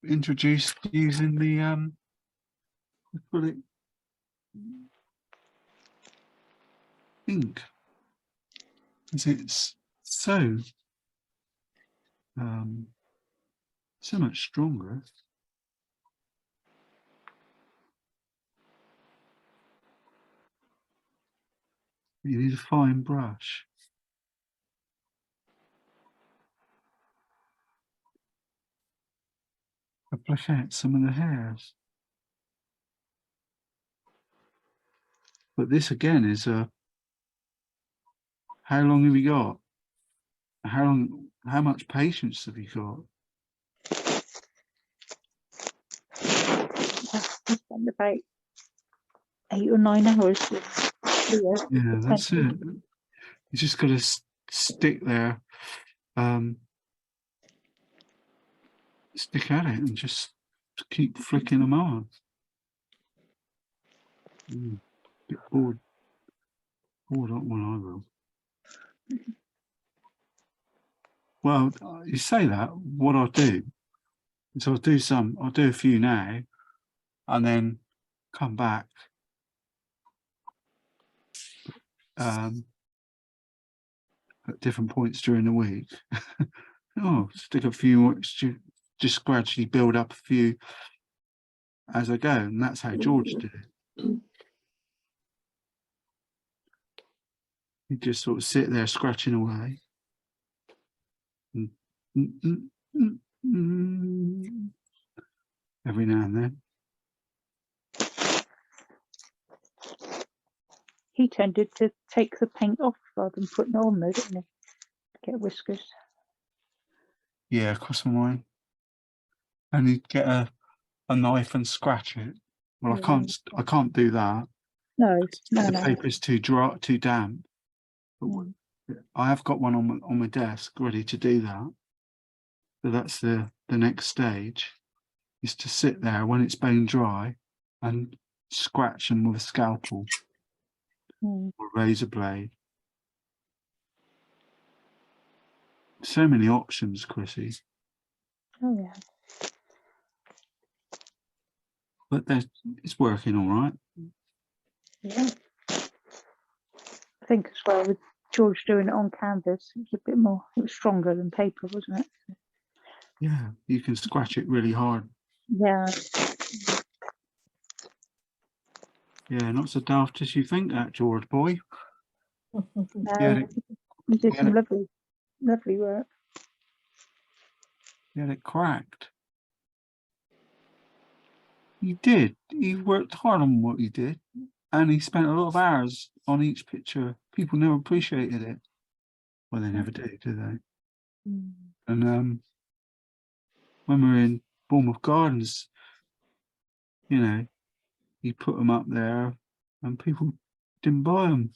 introduced using the acrylic ink, because it's so much stronger. You need a fine brush. to flesh out some of the hairs. But this again is how long have you got? How much patience have you got? I spent about 8 or 9 hours with Leo. Yeah, that's it. You just got to stick there, stick at it, and just keep flicking them on. Bit bored on one, I will. Well, you say that. What I'll do is I'll do a few now, and then come back. At different points during the week. Stick a few more, just gradually build up a few as I go, and that's how George did it. He just sort of sit there scratching away. Every now and then. He tended to take the paint off rather than putting it on though, didn't he? Get whiskers. Yeah, across my mind. And he'd get a knife and scratch it. Well, Yeah. I can't do that. No. The paper's too dry, too damp. But I have got one on my desk ready to do that. So that's the next stage, is to sit there when it's bone dry and scratch them with a scalpel or a razor blade. So many options, Chrissy. Oh yeah. But it's working all right. Yeah. I think as well with George doing it on canvas, it was stronger than paper, wasn't it? Yeah, you can scratch it really hard. Yeah. Yeah, not so daft as you think that, George boy. No, he did some lovely work. You had it cracked. You did. You worked hard on what you did, and he spent a lot of hours on each picture. People never appreciated it. Well, they never do they? And when we were in Bournemouth Gardens, you know, he put them up there, and people didn't buy them.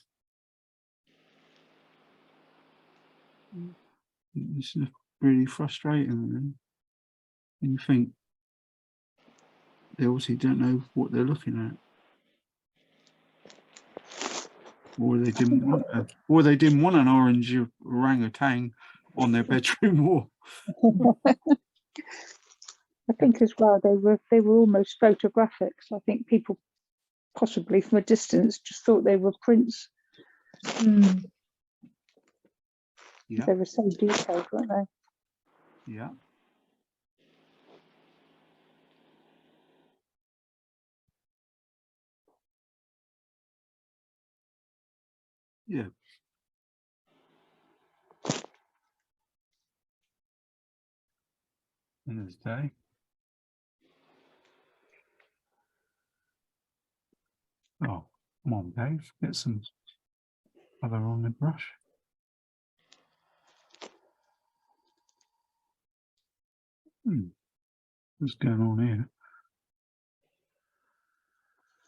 It's just really frustrating. And you think they obviously don't know what they're looking at. Or they didn't want an orange orangutan on their bedroom wall. I think as well they were almost photographics. I think people possibly from a distance just thought they were prints. Yeah. They were so detailed, weren't they? Yeah. Yeah. In this day. Oh, come on, Dave. Get some colour on the brush. What's going on here?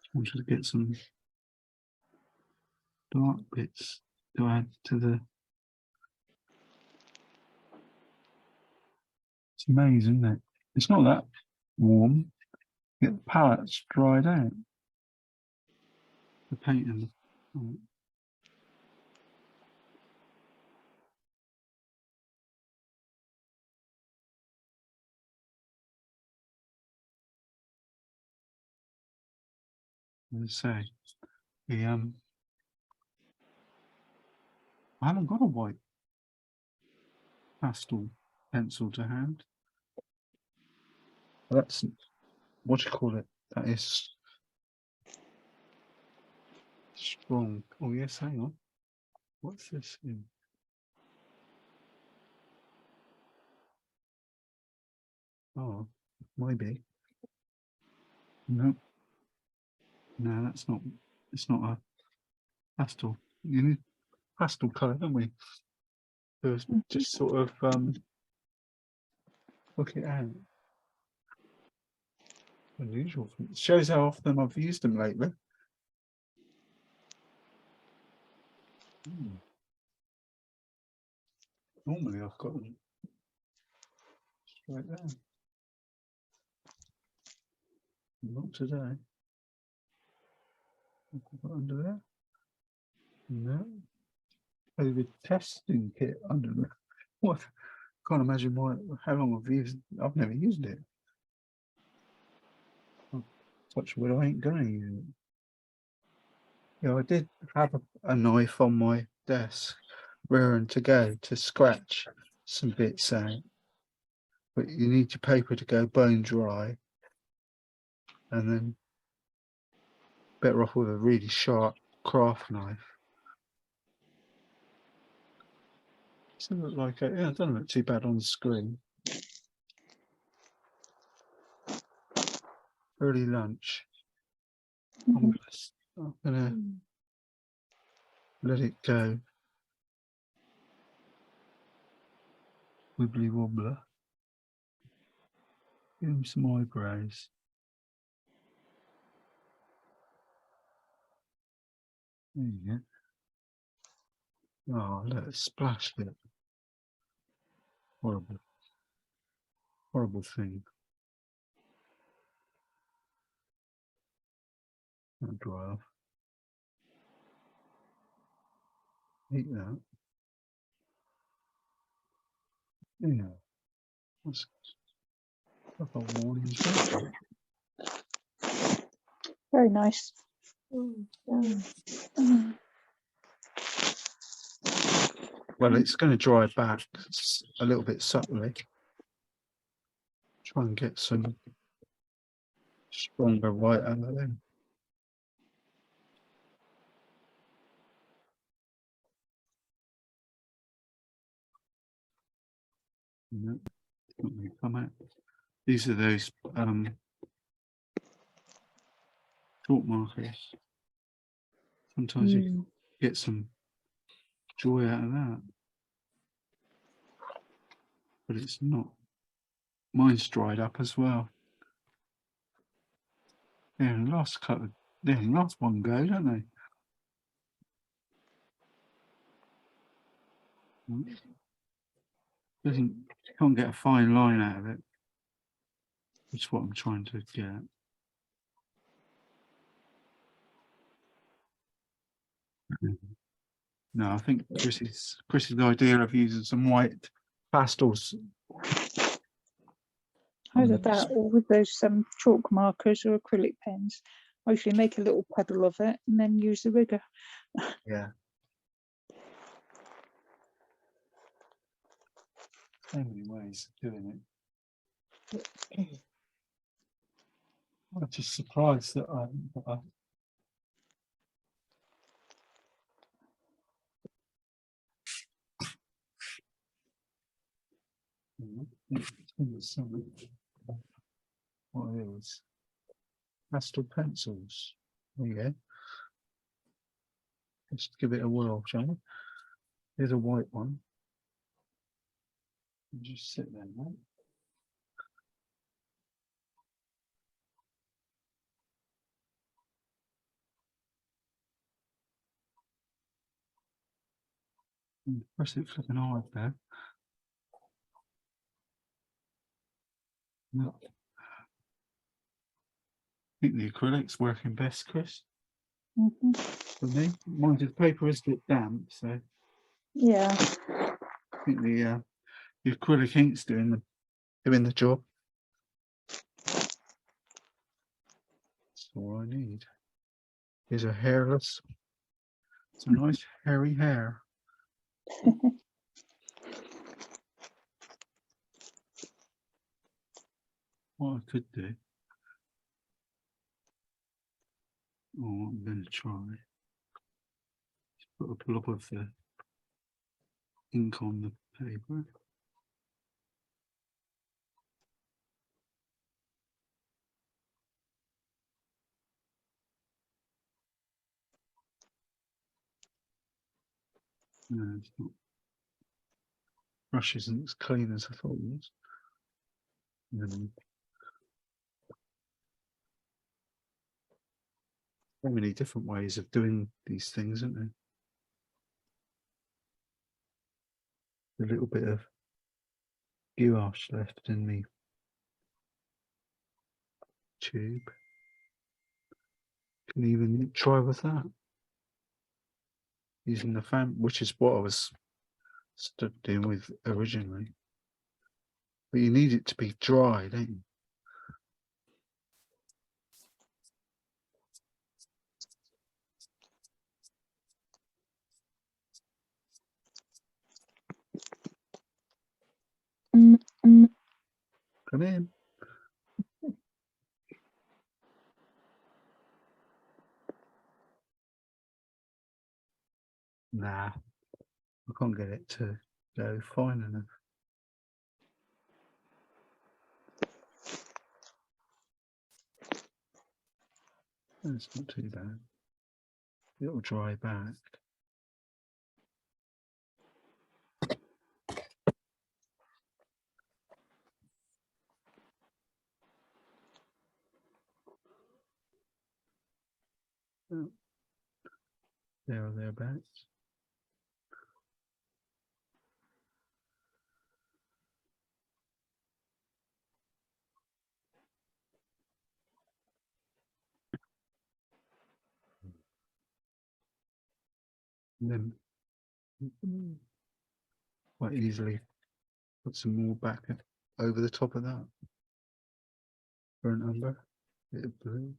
Just wanted to get some dark bits to add to the. It's amazing, isn't it? It's not that warm. Get the palettes dried out. The paint and the. As I say, I haven't got a white pastel pencil to hand. That's, what do you call it? That is strong. Oh yes, hang on. What's this in? Oh, maybe. No. No, that's not. It's not a pastel. You need pastel colour, don't we? So it's just sort of look it out. Unusual. It shows how often I've used them lately. Normally I've got them straight there. Not today. Got under there? No. David testing kit under there. What? Can't imagine how long I've never used it. Oh, touch wood, I ain't gonna use it. Yeah, I did have a knife on my desk, raring to go to scratch some bits out. But you need your paper to go bone dry, and then better off with a really sharp craft knife. Doesn't look like it. Yeah, it doesn't look too bad on the screen. Early lunch. I'm gonna let it go. Wibbly wobbler. Give him some eyebrows. There you go. Oh, look, it splashed it. Horrible. Horrible thing. That'll dry off. Eat that. Yeah. That's a whole morning's work. Very nice. Well, it's going to dry back a little bit subtly. Try and get some stronger white out of them. No, not really come out. These are those chalk markers. Sometimes you can get some joy out of that, but it's not. Mine's dried up as well. Yeah, the last couple, yeah, the last one go, don't they? Can't get a fine line out of it. That's what I'm trying to get. No, I think Chris's idea of using some white pastels. Either that or with those chalk markers or acrylic pens. I usually make a little puddle of it and then use the rigger. Yeah. So many ways of doing it. I'm just surprised that I what is pastel pencils? There you go. Let's give it a whirl, shall we? Here's a white one. Just sit there, mate. Press it flipping hard there. No. I think the acrylic's working best, Chris. For me, mine's the paper is a bit damp, so Yeah. I think the acrylic ink's doing the job. That's all I need. Here's a hairless. It's a nice hairy hair. What I could do. Oh, I'm going to try. Put a blob of the ink on the paper. No, it's not. Brush isn't as clean as I thought it was. So many different ways of doing these things, isn't there? A little bit of gouache left in me tube. Can even try with that. Using the fan, which is what I was doing with originally. But you need it to be dry, don't you? Come in. Nah, I can't get it to go fine enough. It's not too bad. It'll dry back. Oh, there or thereabouts. And then quite easily put some more back over the top of that for an umber. Bit of blue.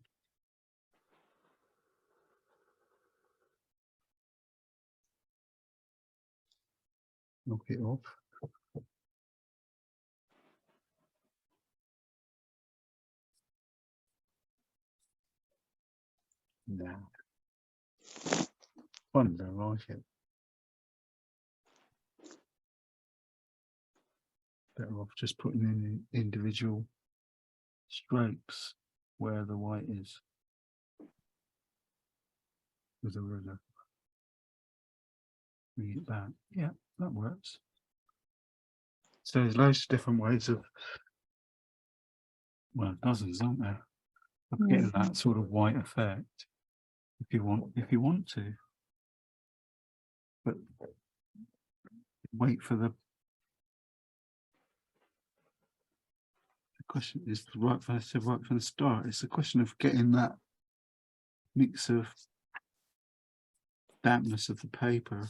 Knock it off. Nah. I don't like it. Better off just putting in individual strokes where the white is with a ruler. Bring it back. Yeah, that works. So there's loads of different ways of, well, dozens, aren't there, of getting that sort of white effect if you want to. But wait for the question is right from the start. It's a question of getting that mix of dampness of the paper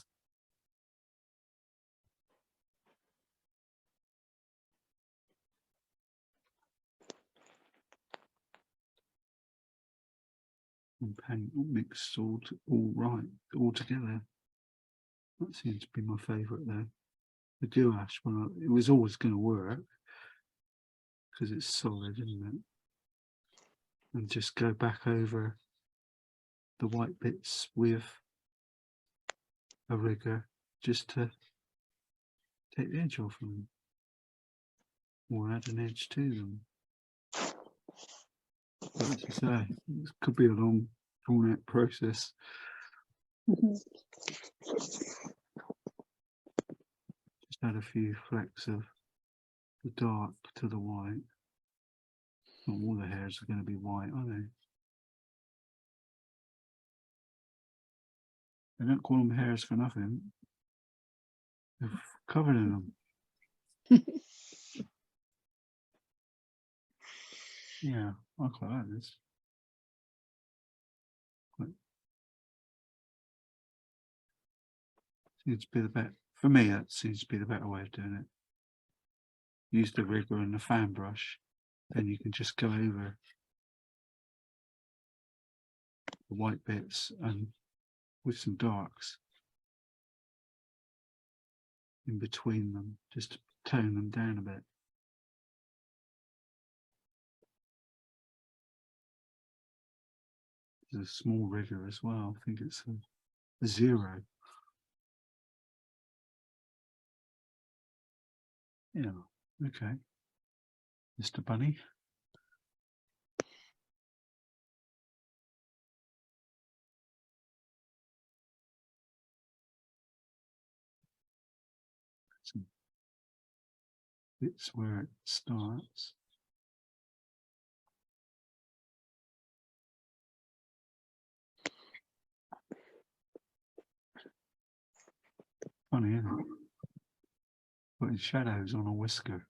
and paint all mixed all right all together. That seems to be my favourite there. The gouache, well, it was always going to work because it's solid, isn't it? And just go back over the white bits with a rigger just to take the edge off them or add an edge to them. But as you say, it could be a long, drawn out process. Just add a few flecks of the dark to the white. Not all the hairs are going to be white, are they? They don't call them hairs for nothing. They're covered in them. Yeah, I quite like this. Seems to be the better, for me, that seems to be the better way of doing it. Use the rigger and the fan brush, then you can just go over the white bits and with some darks in between them, just to tone them down a bit. There's a small rigger as well. I think it's a 0. Yeah, okay. Mr. Bunny. some bits where it starts. Funny, isn't it? Putting shadows on a whisker.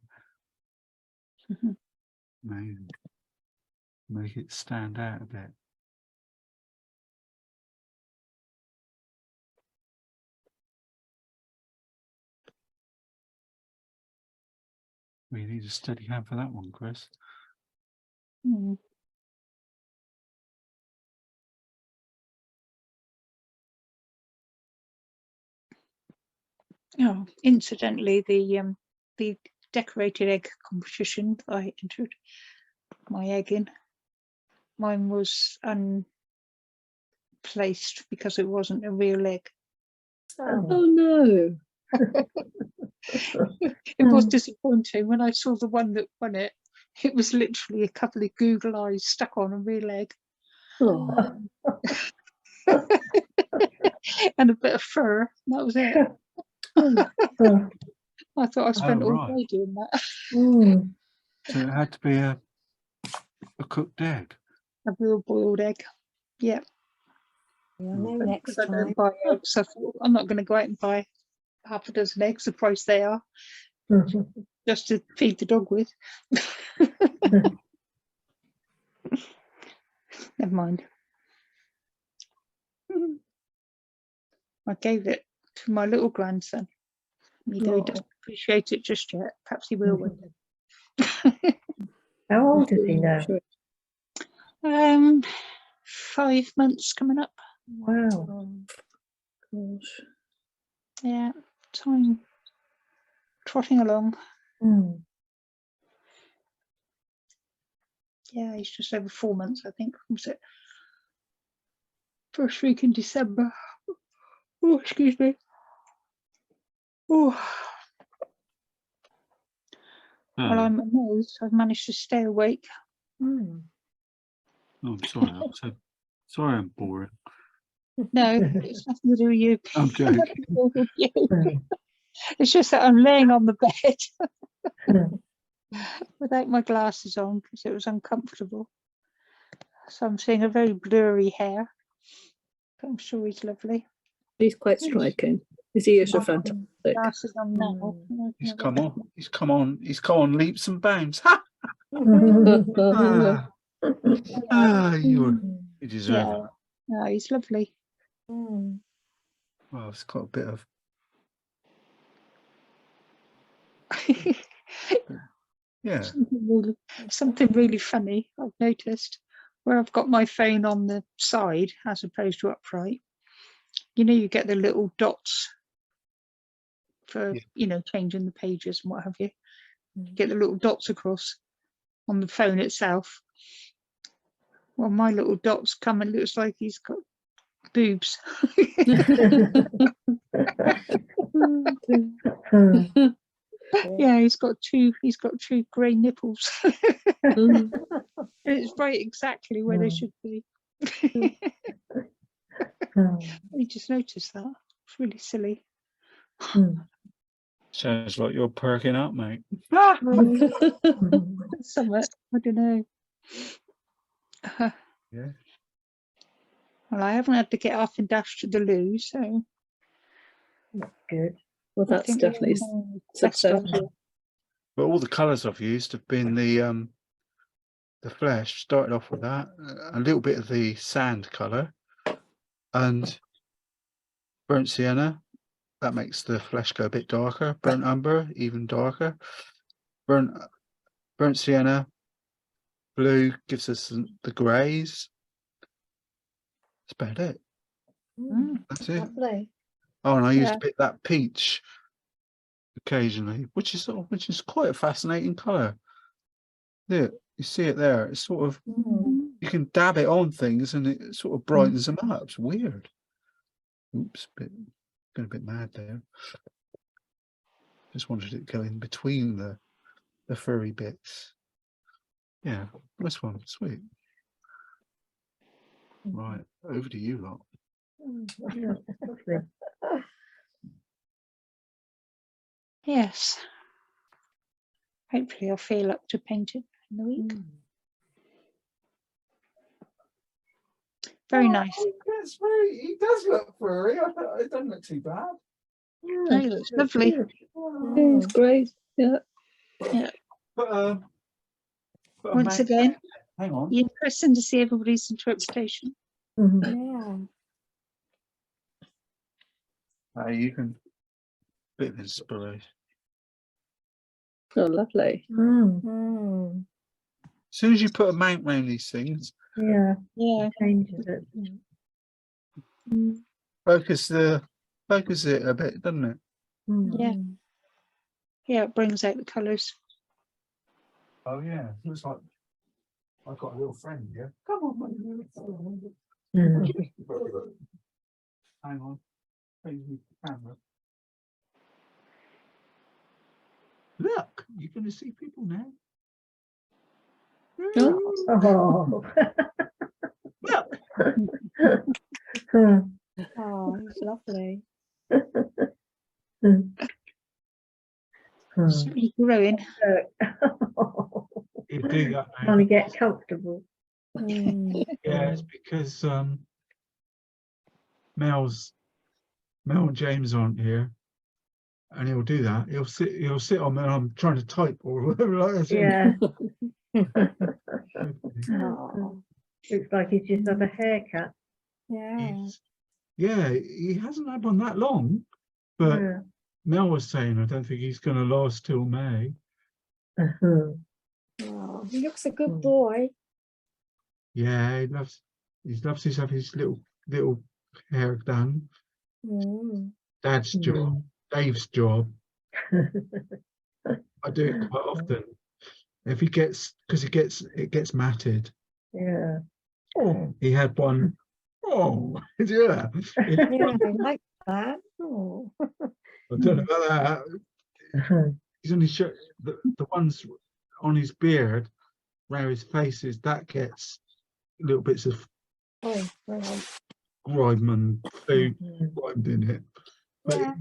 Amazing. Make it stand out a bit. We need a steady hand for that one, Chris. Mm. Oh, incidentally, the decorated egg competition that I entered my egg in, mine was unplaced because it wasn't a real egg. Oh no. It was disappointing when I saw the one that won it. It was literally a couple of Google eyes stuck on a real egg Oh. and a bit of fur. That was it. I thought I spent all right. day doing that. So it had to be a cooked egg. A real boiled egg. Yeah. Yeah, no, But next because I don't time. buy eggs, I thought I'm not going to go out and buy half a dozen eggs the price they are just to feed the dog with. Never mind. I gave it to my little grandson. He doesn't appreciate it just yet. Perhaps he will one day. How old is he now? 5 months coming up. Wow. Gosh. Yeah, time trotting along. Yeah, he's just over 4 months, I think. Was it first week in December? Oh, excuse me. Oh, well, I'm amazed I've managed to stay awake. Oh, I'm sorry. Sorry, I'm boring. No, it's nothing to do with you. I'm joking. Nothing to do with you. It's just that I'm laying on the bed without my glasses on because it was uncomfortable. So I'm seeing a very blurry hair. But I'm sure he's lovely. He's quite striking. His ears are fantastic. Glasses on now. He's come on. He's come on. He's come on leaps and bounds. You deserve it. No, he's lovely. Well, it's got a bit of something really funny I've noticed where I've got my phone on the side as opposed to upright. You know, you get the little dots for changing the pages and what have you. You get the little dots across on the phone itself. Well, my little dots come and looks like he's got boobs. Yeah, he's got two grey nipples. It's right exactly where they should be. I just noticed that. It's really silly. sounds like you're perking up, mate. Somewhat, I don't know. Yeah. Well, I haven't had to get off and dash to the loo, so Good. Well, I that's think definitely best success. idea. But all the colours I've used have been the flesh. Started off with that, a little bit of the sand colour, and burnt sienna. That makes the flesh go a bit darker. Burnt umber, even darker. Burnt sienna. Blue gives us the greys. That's about it. That's it. Lovely. Oh, and I used a bit of that peach occasionally, which is quite a fascinating colour. There, you see it there. It's sort of you can dab it on things and it sort of brightens them up. It's weird. Oops, going a bit mad there. Just wanted it to go in between the furry bits. Yeah, this one, sweet. Right, over to you lot. Lovely. Yes. Hopefully I'll feel up to paint it in the week. Very nice. That's very, he does look furry. It doesn't look too bad. No, it looks lovely. It's great. Yeah. But, Once again, hang on. interesting to see everybody's interpretation. Yeah. You can bit of inspiration. Oh, lovely. Mm. As soon as you put a mount around these things, Yeah, Yeah. changes it. focus it a bit, doesn't it? Yeah. Yeah, it brings out the colours. Oh yeah, looks like I've got a little friend here. Come on, my little friend. Hang on. Changing the camera. Look, you're going to see people now. Oh. Look. Oh, it's lovely. It's really growing. You do that now. Trying to get comfortable. Yeah, it's because Mel and James aren't here, and he'll do that. He'll sit on me and I'm trying to type or whatever like that. Yeah. Oh, Looks like he's just had a haircut. yeah. Yeah, he hasn't had one that long, but Yeah. Mel was saying I don't think he's going to last till May. Oh, he looks a good boy. Yeah, he loves to have his little hair done. Dad's job, Dave's job. I do it quite often. If he gets, because it gets matted. Yeah. He had one. Oh, yeah. Yeah, I like that. Oh. I don't know about that. He's only show the ones on his beard, where his face is, that gets little bits of Oh, right. grime and food grimed in it. But Yeah,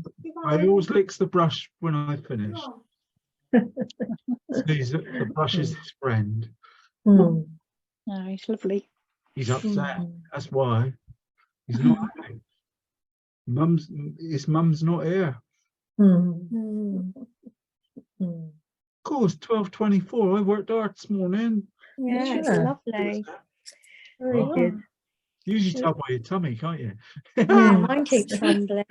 I always licks the brush when I finish. So the brush is his friend. No, it's lovely. He's upset. That's why he's not happy. His mum's not here. Of course, 12:24. I worked hard this morning. Yeah, it's Yeah. lovely. Very good. Usually tell by your tummy, can't you? Yeah, mine keeps trembling.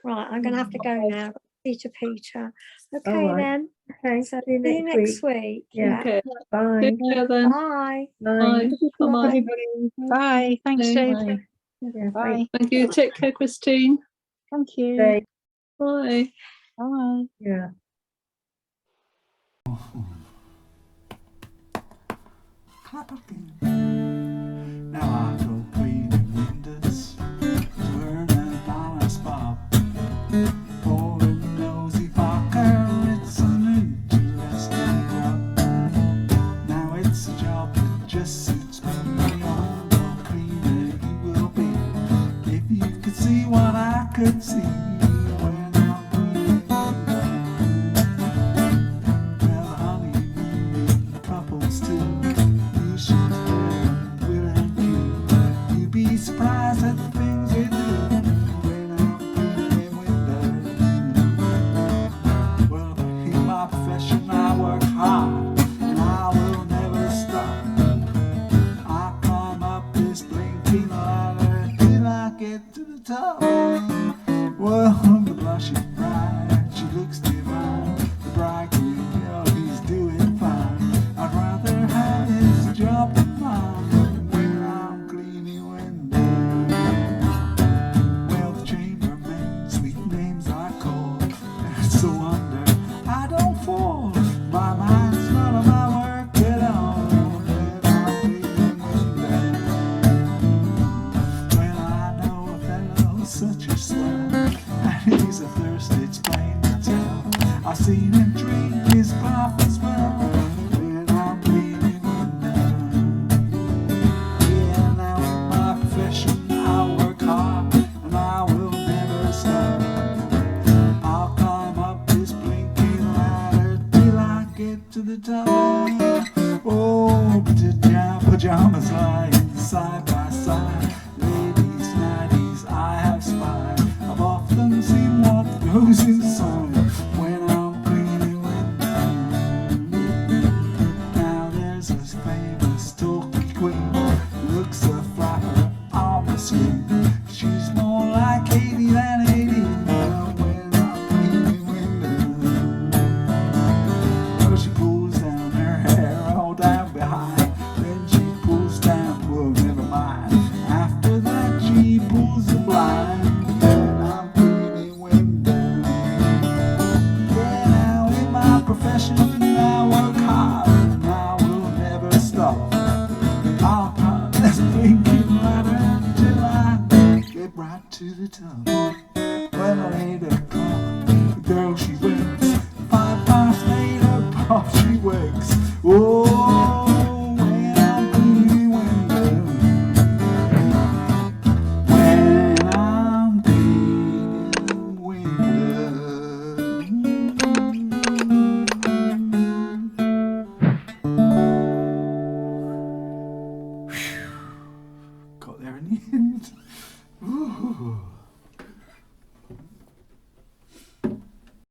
Right, I'm going to have to go now. Peter. Okay, All right. then. Okay, So see you see you next next week. week. Yeah. Okay. Bye. Take care then. Bye. Bye. Bye. Bye. Thanks, Bye. Dave. Yeah, Bye. Thank you. Take care, Christine. Thank you. Bye. Bye. Bye. Yeah. Now I go cleaning windows, turning balance bob. For a nosy fucker, it's an interesting job. Now it's a job that just suits me. All the cleaner you will be if you could see what I could see when I'm cleaning. Well, honey, we need couples too. You should hear them, Will and you. Oh, pajamas lying side by side. Ladies, nighties, I have spied. I've often seen what goes in song.